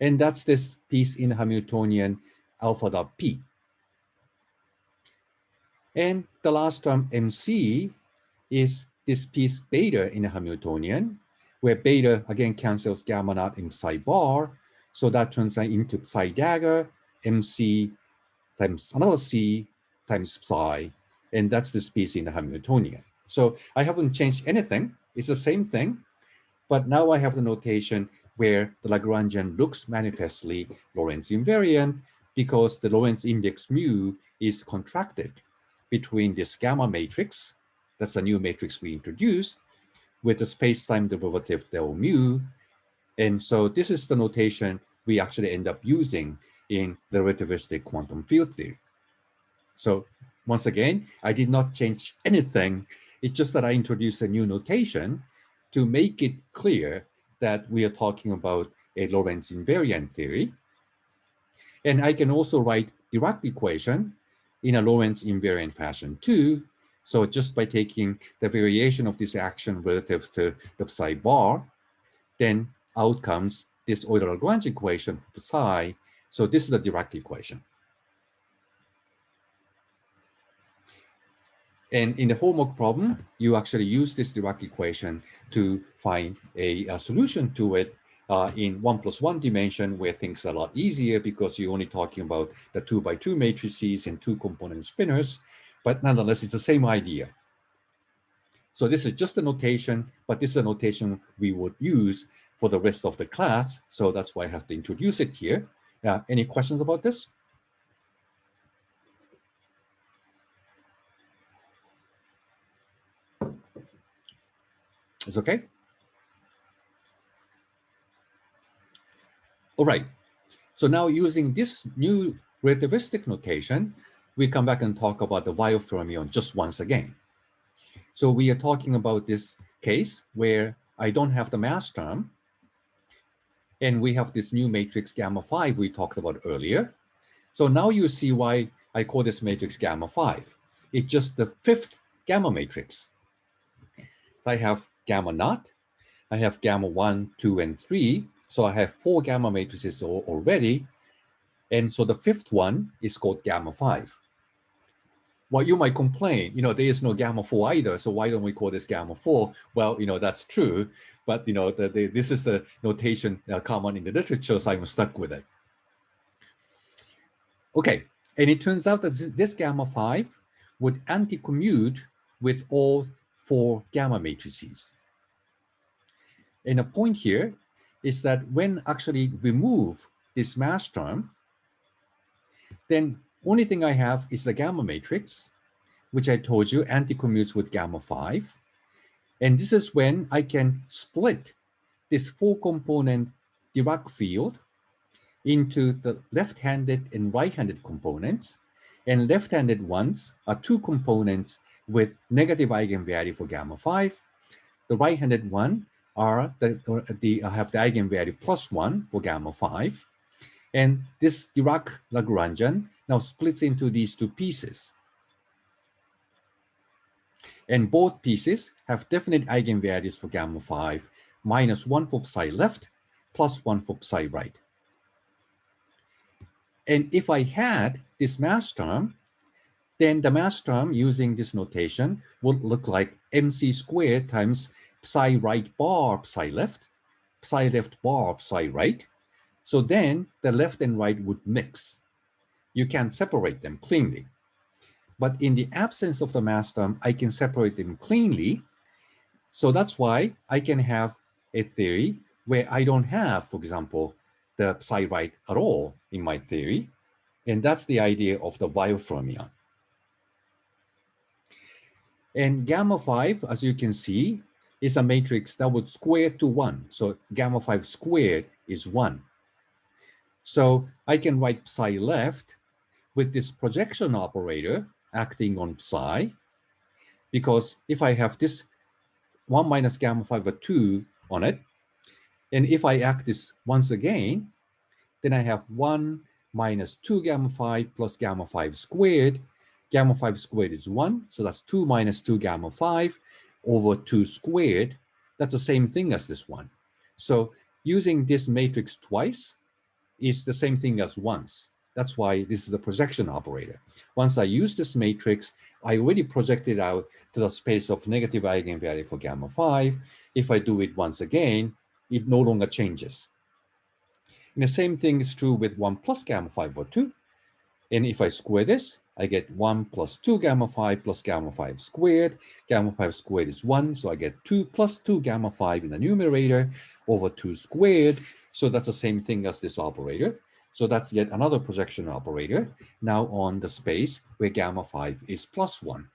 And that's this piece in Hamiltonian alpha dot P. And the last term MC is this piece beta in the Hamiltonian, where beta again cancels gamma naught in psi bar. So that turns into psi dagger, MC times another C times psi. And that's this piece in the Hamiltonian. So I haven't changed anything. It's the same thing. But now I have the notation where the Lagrangian looks manifestly Lorentz invariant because the Lorentz index mu is contracted between this gamma matrix, that's a new matrix we introduced, with the space-time derivative del mu. And so this is the notation we actually end up using in the relativistic quantum field theory. So once again, I did not change anything. It's just that I introduced a new notation to make it clear that we are talking about a Lorentz invariant theory. And I can also write Dirac equation in a Lorentz invariant fashion too. So just by taking the variation of this action relative to the psi bar, then out comes this Euler-Lagrange equation for psi. So this is the Dirac equation. And in the homework problem, you actually use this Dirac equation to find a solution to it in 1+1 dimension, where things are a lot easier because you're only talking about the 2x2 matrices and 2-component spinners. But nonetheless, it's the same idea. So this is just a notation, but this is a notation we would use for the rest of the class. So that's why I have to introduce it here. Any questions about this? It's okay? All right. So now using this new relativistic notation, we come back and talk about the Weyl fermion just once again. So we are talking about this case where I don't have the mass term, and we have this new matrix gamma 5 we talked about earlier. So now you see why I call this matrix gamma 5. It's just the fifth gamma matrix. I have gamma naught, I have gamma 1, 2, and 3. So I have 4 gamma matrices already. And so the fifth one is called gamma 5. Well, you might complain, there is no gamma 4 either, so why don't we call this gamma 4? Well, that's true, but this is the notation common in the literature, so I'm stuck with it. Okay, and it turns out that this gamma 5 would anti-commute with all 4 gamma matrices. And the point here is that when actually remove this mass term, then only thing I have is the gamma matrix, which I told you anti-commutes with gamma 5. And this is when I can split this 4-component Dirac field into the left-handed and right-handed components. And left-handed ones are 2 components with negative eigenvalue for gamma 5. The right-handed one are have the eigenvalue +1 for gamma 5. And this Dirac Lagrangian now splits into these 2 pieces. And both pieces have definite eigenvalues for gamma 5, -1 for psi left, +1 for psi right. And if I had this mass term, then the mass term using this notation would look like mc² times psi right bar, psi left bar, psi right. So then the left and right would mix. You can't separate them cleanly. But in the absence of the mass term, I can separate them cleanly. So that's why I can have a theory where I don't have, for example, the psi right at all in my theory. And that's the idea of the Weyl fermion. And gamma 5, as you can see, is a matrix that would square to 1. So gamma 5 squared is 1. So I can write psi left with this projection operator acting on psi, because if I have this 1 minus gamma 5 or 2 on it, and if I act this once again, then I have 1 minus 2 gamma 5 plus gamma 5 squared. Gamma 5 squared is 1, so that's 2 minus 2 gamma 5 over 2 squared. That's the same thing as this one. So using this matrix twice is the same thing as once. That's why this is the projection operator. Once I use this matrix, I already projected out to the space of negative eigenvalue for gamma 5. If I do it once again, it no longer changes. And the same thing is true with 1 plus gamma 5 over 2. And if I square this, I get 1 plus 2 gamma 5 plus gamma 5 squared. Gamma 5 squared is 1, so I get 2 plus 2 gamma 5 in the numerator over 2 squared. So that's the same thing as this operator. So that's yet another projection operator, now on the space where gamma 5 is plus 1.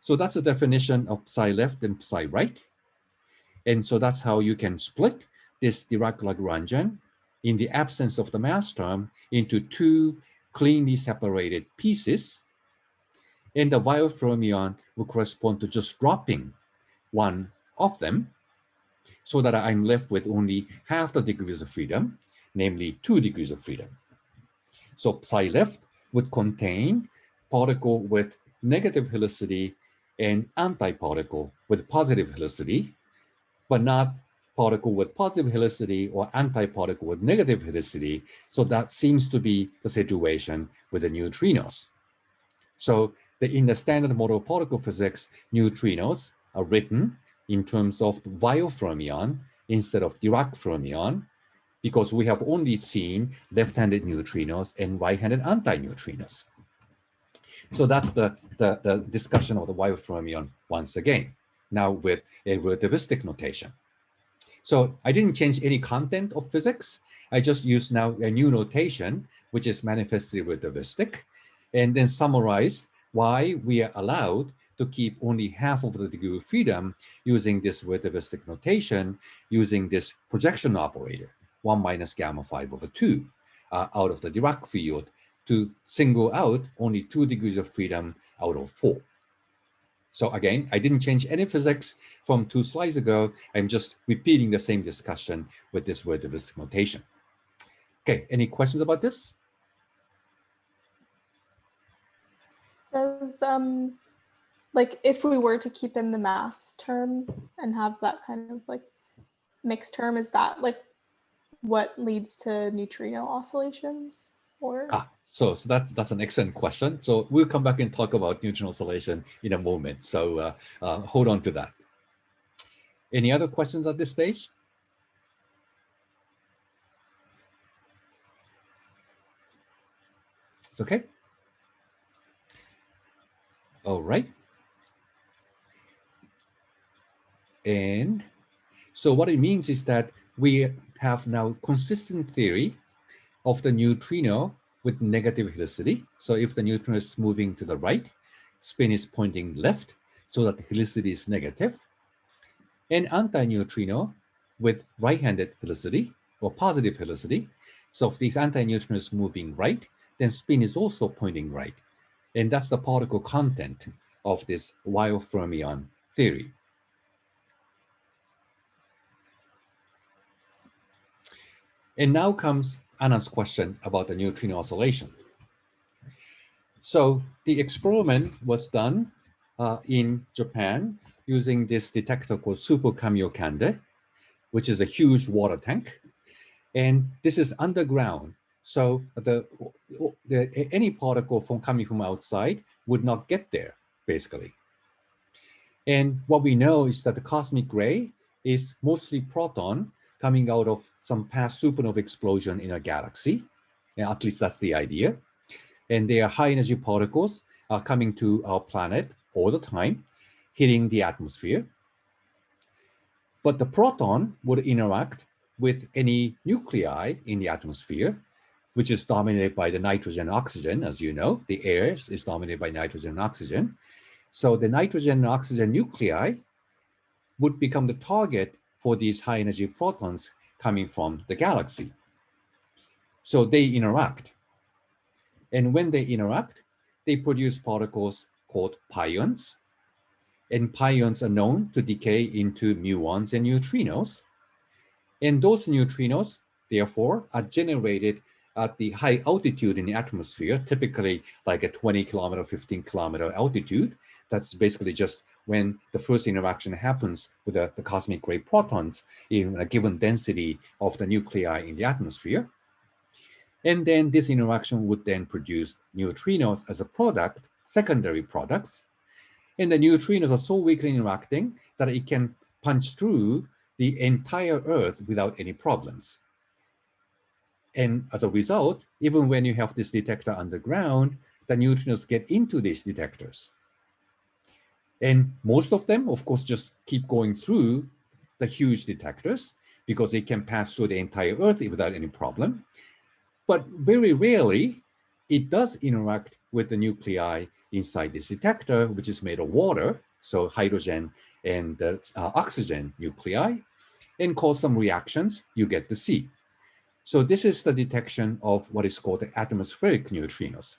So that's the definition of psi left and psi right. And so that's how you can split this Dirac-Lagrangian in the absence of the mass term into two cleanly separated pieces. And the Weyl fermion will correspond to just dropping one of them, so that I'm left with only half the degrees of freedom, namely 2 degrees of freedom. So psi left would contain particle with negative helicity and antiparticle with positive helicity, but not particle with positive helicity or antiparticle with negative helicity. So that seems to be the situation with the neutrinos. So in the standard model of particle physics, neutrinos are written in terms of the Weyl fermion instead of Dirac fermion, because we have only seen left-handed neutrinos and right-handed antineutrinos. So that's the discussion of the Weyl fermion once again, now with a relativistic notation. So I didn't change any content of physics. I just used now a new notation, which is manifestly relativistic, and then summarized why we are allowed to keep only half of the degree of freedom using this relativistic notation, using this projection operator, 1 minus gamma 5 over 2, out of the Dirac field to single out only 2 degrees of freedom out of 4. So again, I didn't change any physics from 2 slides ago. I'm just repeating the same discussion with this relativistic notation. Okay, any questions about this? Does like if we were to keep in the mass term and have that kind of like mixed term, is that like what leads to neutrino oscillations? Or So that's an excellent question. So we'll come back and talk about neutrino oscillation in a moment. So hold on to that. Any other questions at this stage? It's okay. All right. And so what it means is that we have now consistent theory of the neutrino with negative helicity. So if the neutrino is moving to the right, spin is pointing left, so that the helicity is negative. And antineutrino with right-handed helicity or positive helicity. So if this antineutrino is moving right, then spin is also pointing right. And that's the particle content of this Weyl fermion theory. And now comes Anna's question about the neutrino oscillation. So the experiment was done in Japan using this detector called Super Kamiokande, which is a huge water tank. And this is underground. So any particle coming from outside would not get there, basically. And what we know is that the cosmic ray is mostly proton coming out of some past supernova explosion in a galaxy. And at least that's the idea. And they are high energy particles coming to our planet all the time, hitting the atmosphere. But the proton would interact with any nuclei in the atmosphere, which is dominated by the nitrogen and oxygen. As you know, the air is dominated by nitrogen and oxygen. So the nitrogen and oxygen nuclei would become the target for these high energy protons coming from the galaxy. So they interact. And when they interact, they produce particles called pions. And pions are known to decay into muons and neutrinos. And those neutrinos, therefore, are generated at the high altitude in the atmosphere, typically like a 20 kilometer, 15 kilometer altitude. That's basically just when the first interaction happens with the cosmic ray protons in a given density of the nuclei in the atmosphere. And then this interaction would then produce neutrinos as a product, secondary products. And the neutrinos are so weakly interacting that it can punch through the entire Earth without any problems. And as a result, even when you have this detector underground, the neutrinos get into these detectors. And most of them, of course, just keep going through the huge detectors because they can pass through the entire Earth without any problem. But very rarely, it does interact with the nuclei inside this detector, which is made of water, so hydrogen and oxygen nuclei, and cause some reactions you get to see. So this is the detection of what is called the atmospheric neutrinos.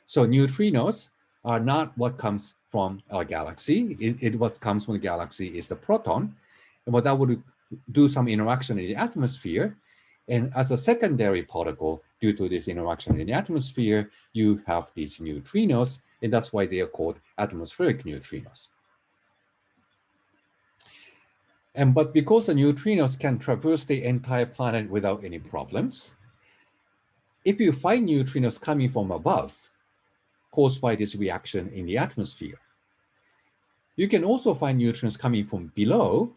So neutrinos are not what comes from our galaxy. What comes from the galaxy is the proton. And what that would do some interaction in the atmosphere. And as a secondary particle, due to this interaction in the atmosphere, you have these neutrinos, and that's why they are called atmospheric neutrinos. But because the neutrinos can traverse the entire planet without any problems, if you find neutrinos coming from above, caused by this reaction in the atmosphere, you can also find neutrinos coming from below,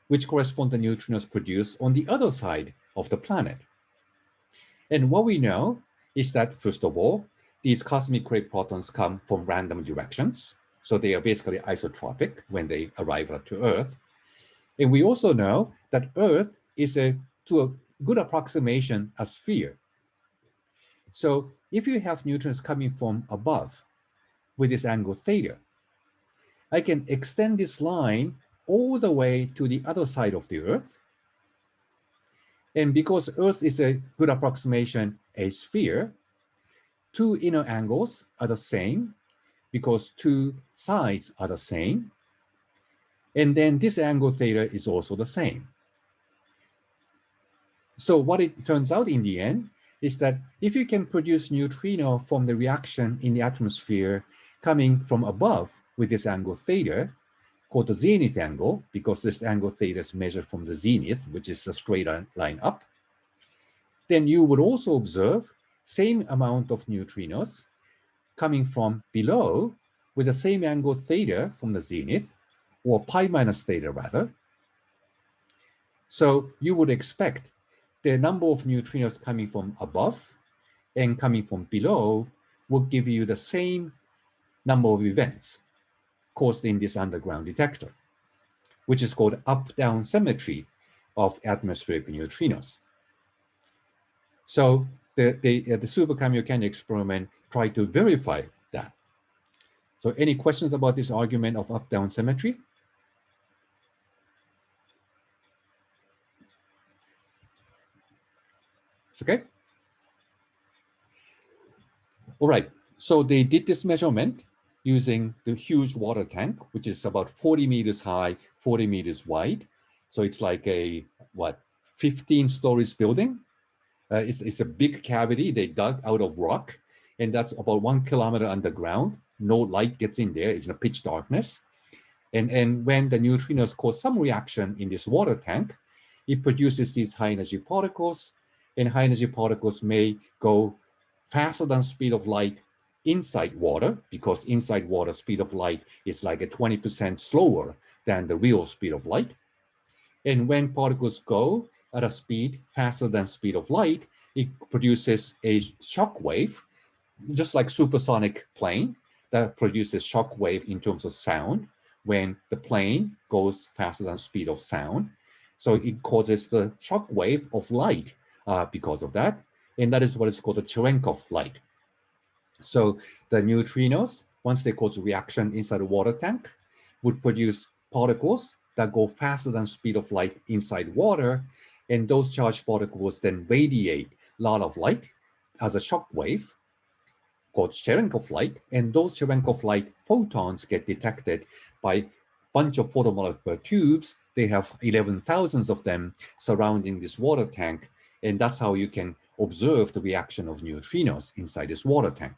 which correspond to neutrinos produced on the other side of the planet. And what we know is that, first of all, these cosmic ray protons come from random directions. So they are basically isotropic when they arrive to Earth. And we also know that Earth is, to a good approximation, a sphere. So if you have neutrinos coming from above with this angle theta, I can extend this line all the way to the other side of the Earth. And because Earth is a good approximation, a sphere, two inner angles are the same because two sides are the same. And then this angle theta is also the same. So what it turns out in the end is that if you can produce neutrino from the reaction in the atmosphere coming from above with this angle theta, called the zenith angle, because this angle theta is measured from the zenith, which is a straight line up, then you would also observe same amount of neutrinos coming from below with the same angle theta from the zenith, or pi minus theta rather. So you would expect the number of neutrinos coming from above and coming from below will give you the same number of events caused in this underground detector, which is called up-down symmetry of atmospheric neutrinos. So the Super Kamiokande experiment tried to verify that. So any questions about this argument of up-down symmetry? It's okay? All right, so they did this measurement using the huge water tank, which is about 40 meters high, 40 meters wide. So it's like a, 15 stories building. It's a big cavity they dug out of rock, and that's about 1 kilometer underground. No light gets in there, it's in a pitch darkness. And when the neutrinos cause some reaction in this water tank, it produces these high energy particles, and high energy particles may go faster than speed of light inside water, because inside water speed of light is like a 20% slower than the real speed of light. And when particles go at a speed faster than speed of light, it produces a shock wave, just like supersonic plane that produces shock wave in terms of sound when the plane goes faster than speed of sound. So it causes the shock wave of light because of that. And that is what is called the Cherenkov light. So the neutrinos, once they cause a reaction inside a water tank, would produce particles that go faster than speed of light inside water. And those charged particles then radiate a lot of light as a shock wave called Cherenkov light. And those Cherenkov light photons get detected by a bunch of photomolecular tubes. They have 11,000 of them surrounding this water tank. And that's how you can observe the reaction of neutrinos inside this water tank.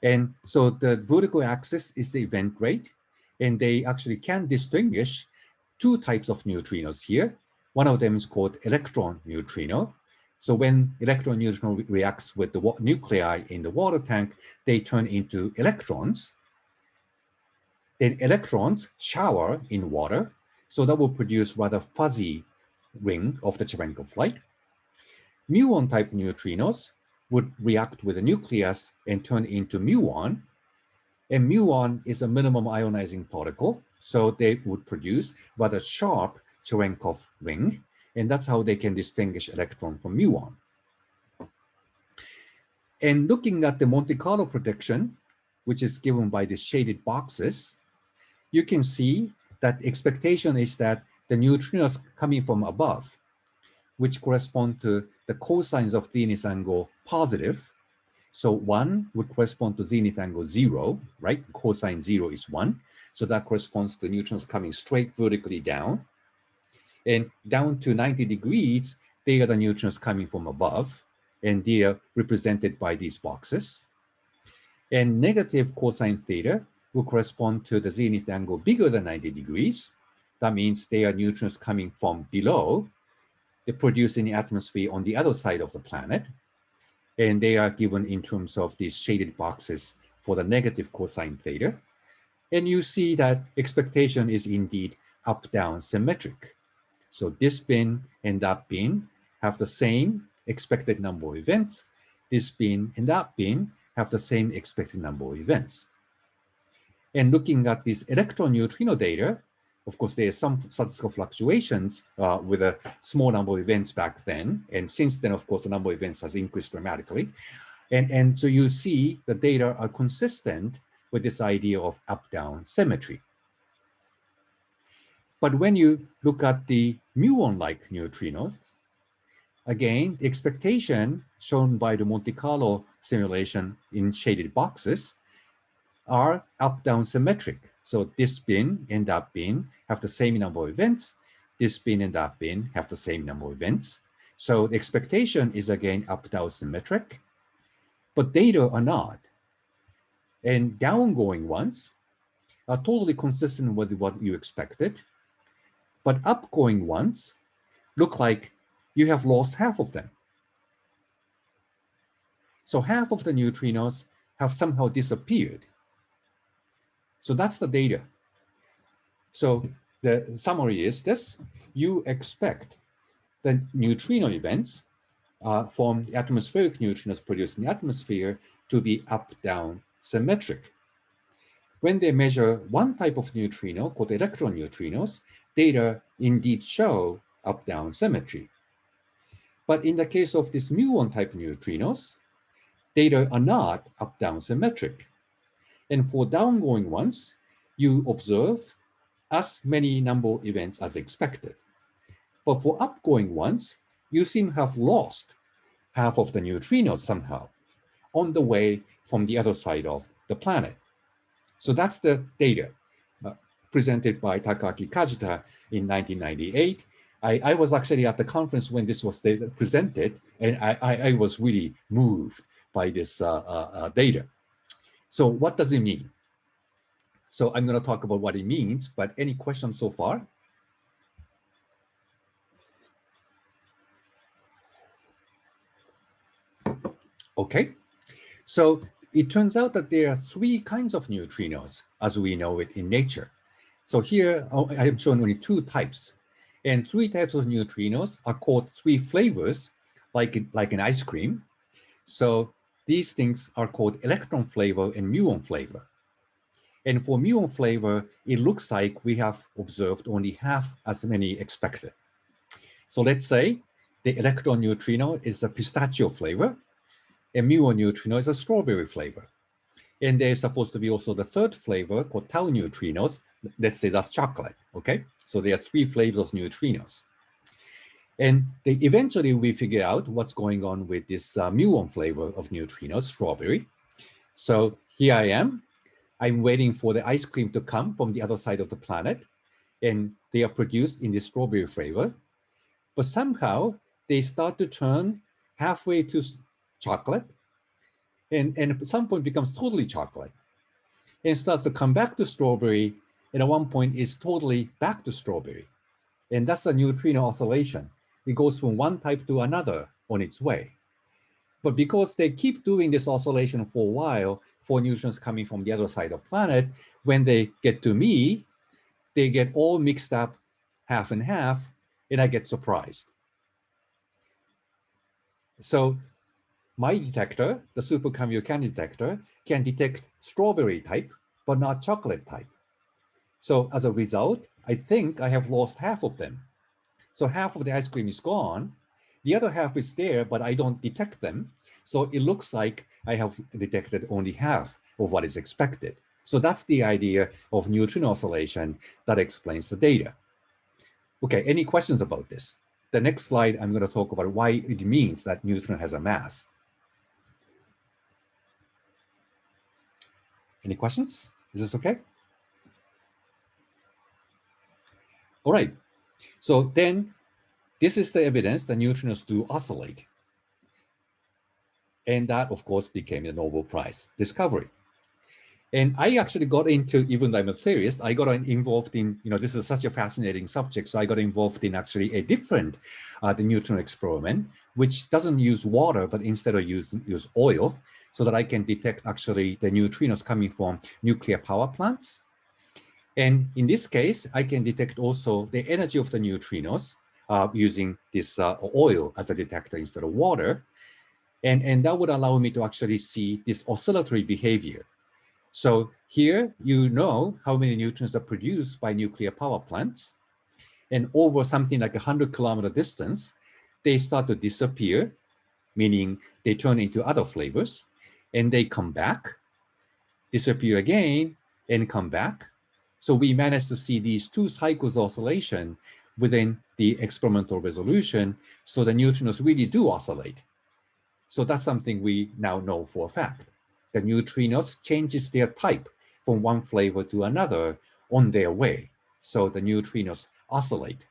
And so the vertical axis is the event rate, and they actually can distinguish two types of neutrinos here. One of them is called electron neutrino. So when electron neutrino reacts with the nuclei in the water tank, they turn into electrons. Then electrons shower in water, so that will produce rather fuzzy ring of the Cherenkov light. Muon type neutrinos would react with the nucleus and turn into muon. And muon is a minimum ionizing particle, so they would produce rather sharp Cherenkov ring, and that's how they can distinguish electron from muon. And looking at the Monte Carlo prediction, which is given by the shaded boxes, you can see that expectation is that the neutrinos coming from above, which correspond to the cosines of zenith angle positive. So 1 would correspond to zenith angle 0, right? Cosine 0 is 1. So that corresponds to neutrons coming straight vertically down. And down to 90 degrees, they are the neutrons coming from above, and they are represented by these boxes. And negative cosine theta will correspond to the zenith angle bigger than 90 degrees. That means they are neutrons coming from below. They produce in the atmosphere on the other side of the planet. And they are given in terms of these shaded boxes for the negative cosine theta. And you see that expectation is indeed up-down symmetric. So this bin and that bin have the same expected number of events. This bin and that bin have the same expected number of events. And looking at this electron neutrino data, of course, there are some statistical fluctuations with a small number of events back then. And since then, of course, the number of events has increased dramatically. And so you see the data are consistent with this idea of up-down symmetry. But when you look at the muon-like neutrinos, again, the expectation shown by the Monte Carlo simulation in shaded boxes are up-down symmetric. So this bin and that bin have the same number of events. This bin and that bin have the same number of events. So the expectation is again up-down symmetric, but data are not. And downgoing ones are totally consistent with what you expected, but upgoing ones look like you have lost half of them. So half of the neutrinos have somehow disappeared. So that's the data. So the summary is this: you expect the neutrino events from the atmospheric neutrinos produced in the atmosphere to be up-down symmetric. When they measure one type of neutrino called electron neutrinos, data indeed show up-down symmetry. But in the case of these muon type neutrinos, data are not up-down symmetric. And for downgoing ones, you observe as many number of events as expected. But for upgoing ones, you seem to have lost half of the neutrinos somehow on the way from the other side of the planet. So that's the data presented by Takaaki Kajita in 1998. I was actually at the conference when this was presented, and I was really moved by this data. So what does it mean? So I'm going to talk about what it means, but any questions so far? Okay, so it turns out that there are three kinds of neutrinos as we know it in nature. So here I have shown only two types. And three types of neutrinos are called three flavors, like an ice cream. So these things are called electron flavor and muon flavor. And for muon flavor, it looks like we have observed only half as many expected. So let's say the electron neutrino is a pistachio flavor, and muon neutrino is a strawberry flavor. And there's supposed to be also the third flavor called tau neutrinos. Let's say that's chocolate, okay? So there are three flavors of neutrinos. And eventually we figure out what's going on with this muon flavor of neutrinos, strawberry. So here I am. I'm waiting for the ice cream to come from the other side of the planet, and they are produced in the strawberry flavor. But somehow they start to turn halfway to chocolate, and at some point becomes totally chocolate, and starts to come back to strawberry, and at one point is totally back to strawberry. And that's a neutrino oscillation. It goes from one type to another on its way. But because they keep doing this oscillation for a while, for neutrons coming from the other side of the planet, when they get to me, they get all mixed up half and half, and I get surprised. So my detector, the super Kamiokande detector, can detect strawberry type, but not chocolate type. So as a result, I think I have lost half of them. So half of the ice cream is gone. The other half is there, but I don't detect them. So it looks like I have detected only half of what is expected. So that's the idea of neutrino oscillation that explains the data. Okay, any questions about this? The next slide, I'm going to talk about why it means that neutron has a mass. Any questions? Is this okay? All right. So then this is the evidence that neutrinos do oscillate. And that, of course, became the Nobel Prize discovery. And I actually got into, even though I'm a theorist, I got involved in, this is such a fascinating subject. So I got involved in actually a different, the neutron experiment, which doesn't use water, but instead of use oil, so that I can detect actually the neutrinos coming from nuclear power plants. And in this case, I can detect also the energy of the neutrinos using this oil as a detector instead of water. And that would allow me to actually see this oscillatory behavior. So here, you know how many neutrons are produced by nuclear power plants. And over something like 100-kilometer distance, they start to disappear, meaning they turn into other flavors, and they come back, disappear again, and come back. So we managed to see these two cycles of oscillation within the experimental resolution, so the neutrinos really do oscillate. So that's something we now know for a fact. The neutrinos changes their type from one flavor to another on their way. So the neutrinos oscillate.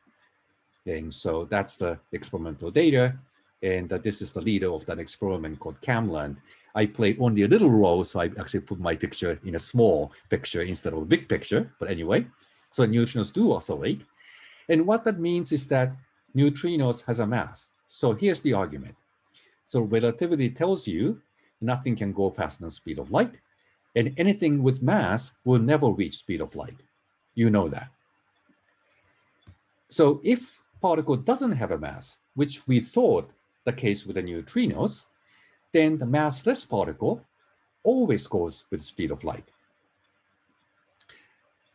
And so that's the experimental data. And this is the leader of that experiment called Camland. I played only a little role, so I actually put my picture in a small picture instead of a big picture. But anyway, so neutrinos do oscillate. And what that means is that neutrinos has a mass. So here's the argument. So relativity tells you nothing can go faster than the speed of light, and anything with mass will never reach speed of light. You know that. So if particle doesn't have a mass, which we thought the case with the neutrinos, then the massless particle always goes with the speed of light.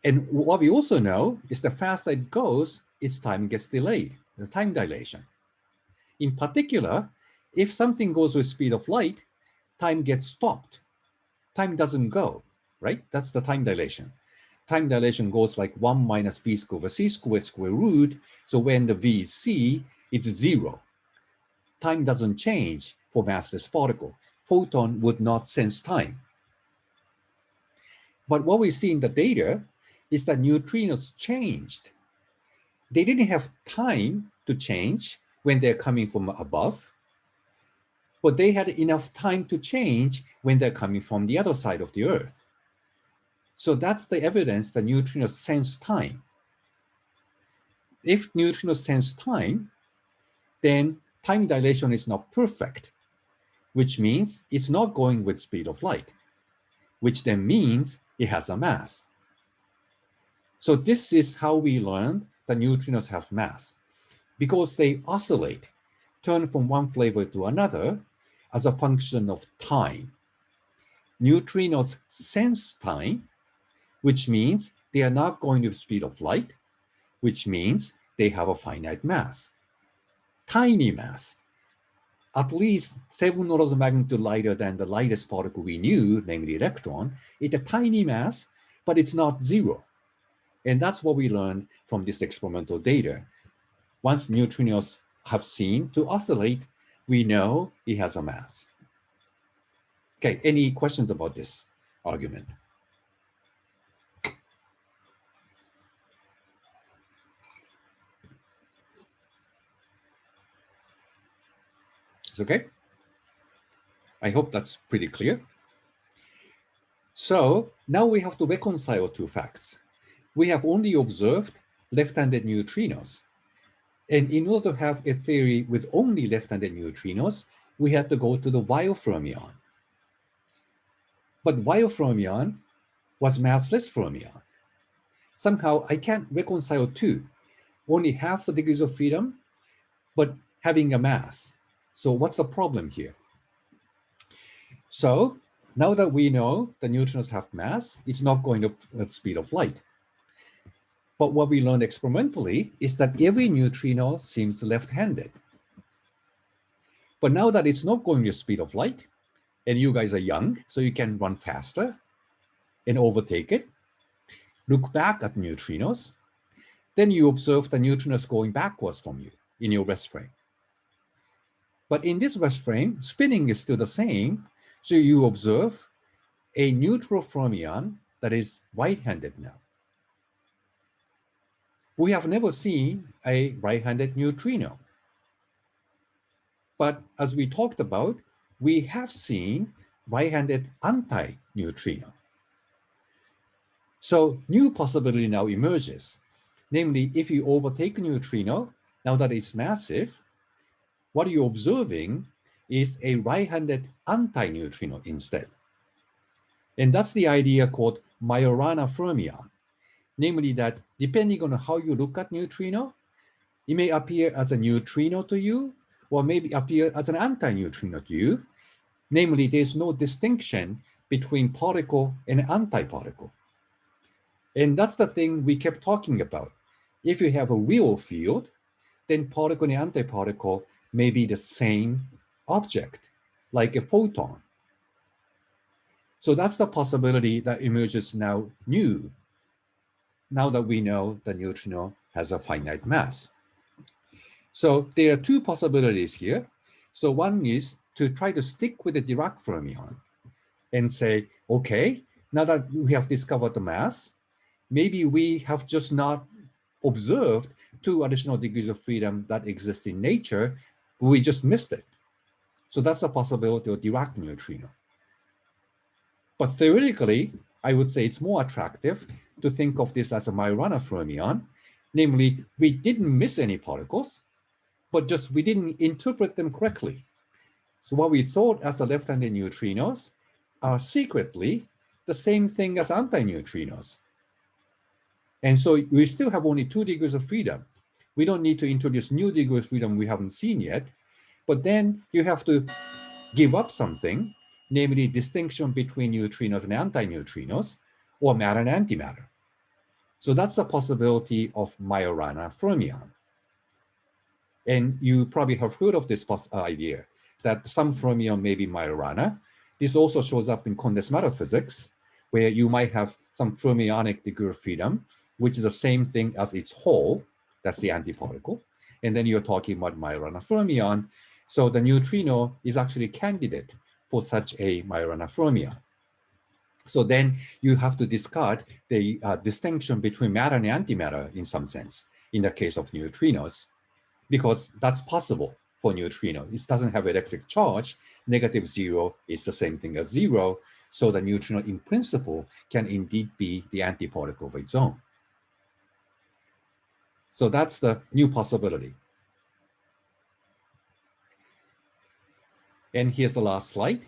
And what we also know is the faster it goes, its time gets delayed, the time dilation. In particular, if something goes with speed of light, time gets stopped. Time doesn't go, right? That's the time dilation. Time dilation goes like 1 minus v squared over c squared square root. So when the v is c, it's 0. Time doesn't change for massless particle. Photon would not sense time. But what we see in the data is that neutrinos changed. They didn't have time to change when they're coming from above, but they had enough time to change when they're coming from the other side of the Earth. So that's the evidence that neutrinos sense time. If neutrinos sense time, then time dilation is not perfect, which means it's not going with speed of light, which then means it has a mass. So this is how we learned that neutrinos have mass, because they oscillate, turn from one flavor to another as a function of time. Neutrinos sense time, which means they are not going with the speed of light, which means they have a finite mass. Tiny mass, at least 7 orders of magnitude lighter than the lightest particle we knew, namely electron. It's a tiny mass, but it's not zero. And that's what we learned from this experimental data. Once neutrinos have seen to oscillate, we know it has a mass. Okay, any questions about this argument? It's okay? I hope that's pretty clear. So now we have to reconcile two facts. We have only observed left-handed neutrinos. And in order to have a theory with only left-handed neutrinos, we had to go to the Weyl fermion. But Weyl fermion was massless fermion. Somehow I can't reconcile two, only half the degrees of freedom, but having a mass. So what's the problem here? So now that we know the neutrinos have mass, it's not going up at the speed of light. But what we learned experimentally is that every neutrino seems left-handed. But now that it's not going at the speed of light, and you guys are young, so you can run faster and overtake it, look back at neutrinos, then you observe the neutrinos going backwards from you in your rest frame. But in this rest frame, spinning is still the same, so you observe a neutral fermion that is right-handed now. We have never seen a right-handed neutrino. But as we talked about, we have seen right-handed anti-neutrino. So new possibility now emerges. Namely, if you overtake a neutrino, now that it's massive, what you're observing is a right-handed anti-neutrino instead. And that's the idea called Majorana fermion. Namely that depending on how you look at neutrino, it may appear as a neutrino to you, or maybe appear as an anti-neutrino to you. Namely, there's no distinction between particle and antiparticle. And that's the thing we kept talking about. If you have a real field, then particle and antiparticle may be the same object, like a photon. So that's the possibility that emerges now new, now that we know the neutrino has a finite mass. So there are two possibilities here. So one is to try to stick with the Dirac fermion and say, okay, now that we have discovered the mass, maybe we have just not observed two additional degrees of freedom that exist in nature, we just missed it. So that's the possibility of Dirac neutrino. But theoretically, I would say it's more attractive to think of this as a Majorana fermion, namely, we didn't miss any particles, but just we didn't interpret them correctly. So what we thought as the left-handed neutrinos are secretly the same thing as anti-neutrinos. And so we still have only 2 degrees of freedom. We don't need to introduce new degrees of freedom we haven't seen yet, but then you have to give up something, namely distinction between neutrinos and anti-neutrinos, or matter and antimatter. So that's the possibility of Majorana fermion. And you probably have heard of this idea that some fermion may be Majorana. This also shows up in condensed matter physics, where you might have some fermionic degree of freedom, which is the same thing as its whole, that's the antiparticle. And then you're talking about Majorana fermion. So the neutrino is actually a candidate for such a Majorana fermion. So then you have to discard the distinction between matter and antimatter in some sense, in the case of neutrinos, because that's possible for neutrino. It doesn't have electric charge. -0 is the same thing as 0. So the neutrino in principle can indeed be the antiparticle of its own. So that's the new possibility. And here's the last slide.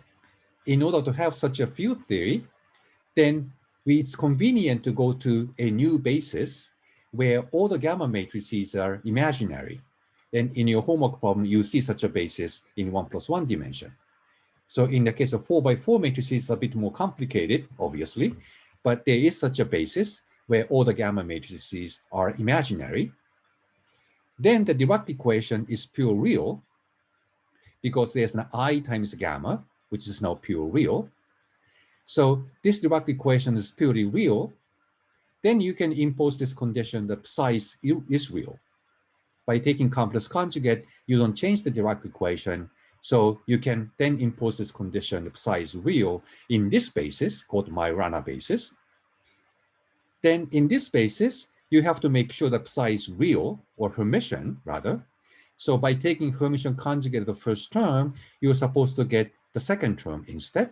In order to have such a field theory, then it's convenient to go to a new basis where all the gamma matrices are imaginary. And in your homework problem, you see such a basis in 1+1 dimension. So in the case of 4x4 matrices, it's a bit more complicated, obviously, but there is such a basis where all the gamma matrices are imaginary. Then the Dirac equation is pure real because there's an I times gamma, which is now pure real. So this Dirac equation is purely real. Then you can impose this condition that psi is real. By taking complex conjugate, you don't change the Dirac equation. So you can then impose this condition that psi is real in this basis called Majorana basis. Then in this basis, you have to make sure that psi is real, or Hermitian rather. So by taking Hermitian conjugate of the first term, you're supposed to get the second term instead,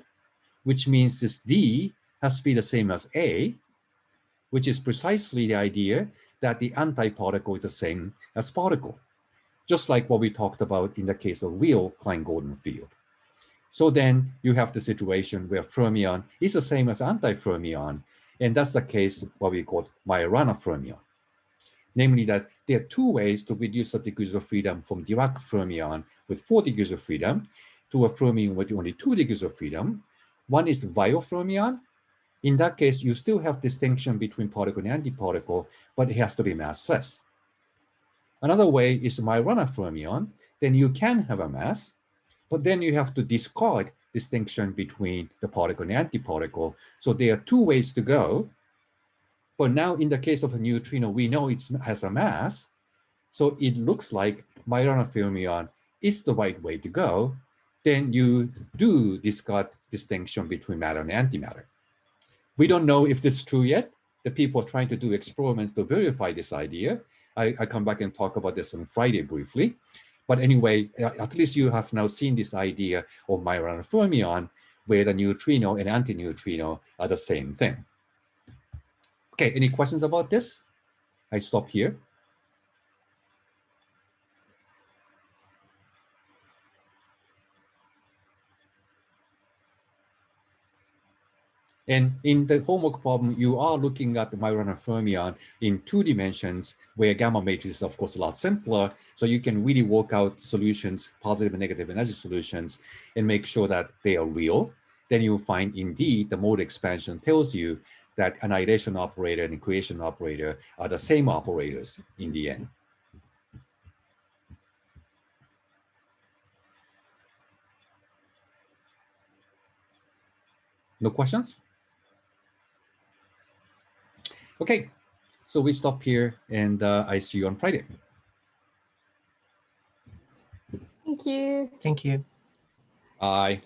which means this D has to be the same as A, which is precisely the idea that the antiparticle is the same as particle, just like what we talked about in the case of real Klein-Gordon field. So then you have the situation where fermion is the same as antifermion, and that's the case what we call Majorana fermion. Namely that there are two ways to reduce the degrees of freedom from Dirac fermion with 4 degrees of freedom to a fermion with only 2 degrees of freedom. One is Weyl fermion. In that case, you still have distinction between particle and antiparticle, but it has to be massless. Another way is Majorana fermion. Then you can have a mass, but then you have to discard distinction between the particle and antiparticle. So there are two ways to go. But now in the case of a neutrino, we know it has a mass. So it looks like Majorana fermion is the right way to go. Then you do discard distinction between matter and antimatter. We don't know if this is true yet. The people are trying to do experiments to verify this idea. I come back and talk about this on Friday briefly. But anyway, at least you have now seen this idea of Majorana fermion, where the neutrino and antineutrino are the same thing. Okay, any questions about this? I stop here. And in the homework problem, you are looking at the Majorana fermion in 2 dimensions, where gamma matrix is, of course, a lot simpler. So you can really work out solutions, positive and negative energy solutions, and make sure that they are real. Then you find, indeed, the mode expansion tells you that annihilation operator and creation operator are the same operators in the end. No questions? Okay, so we stop here, and I see you on Friday. Thank you. Thank you. Bye.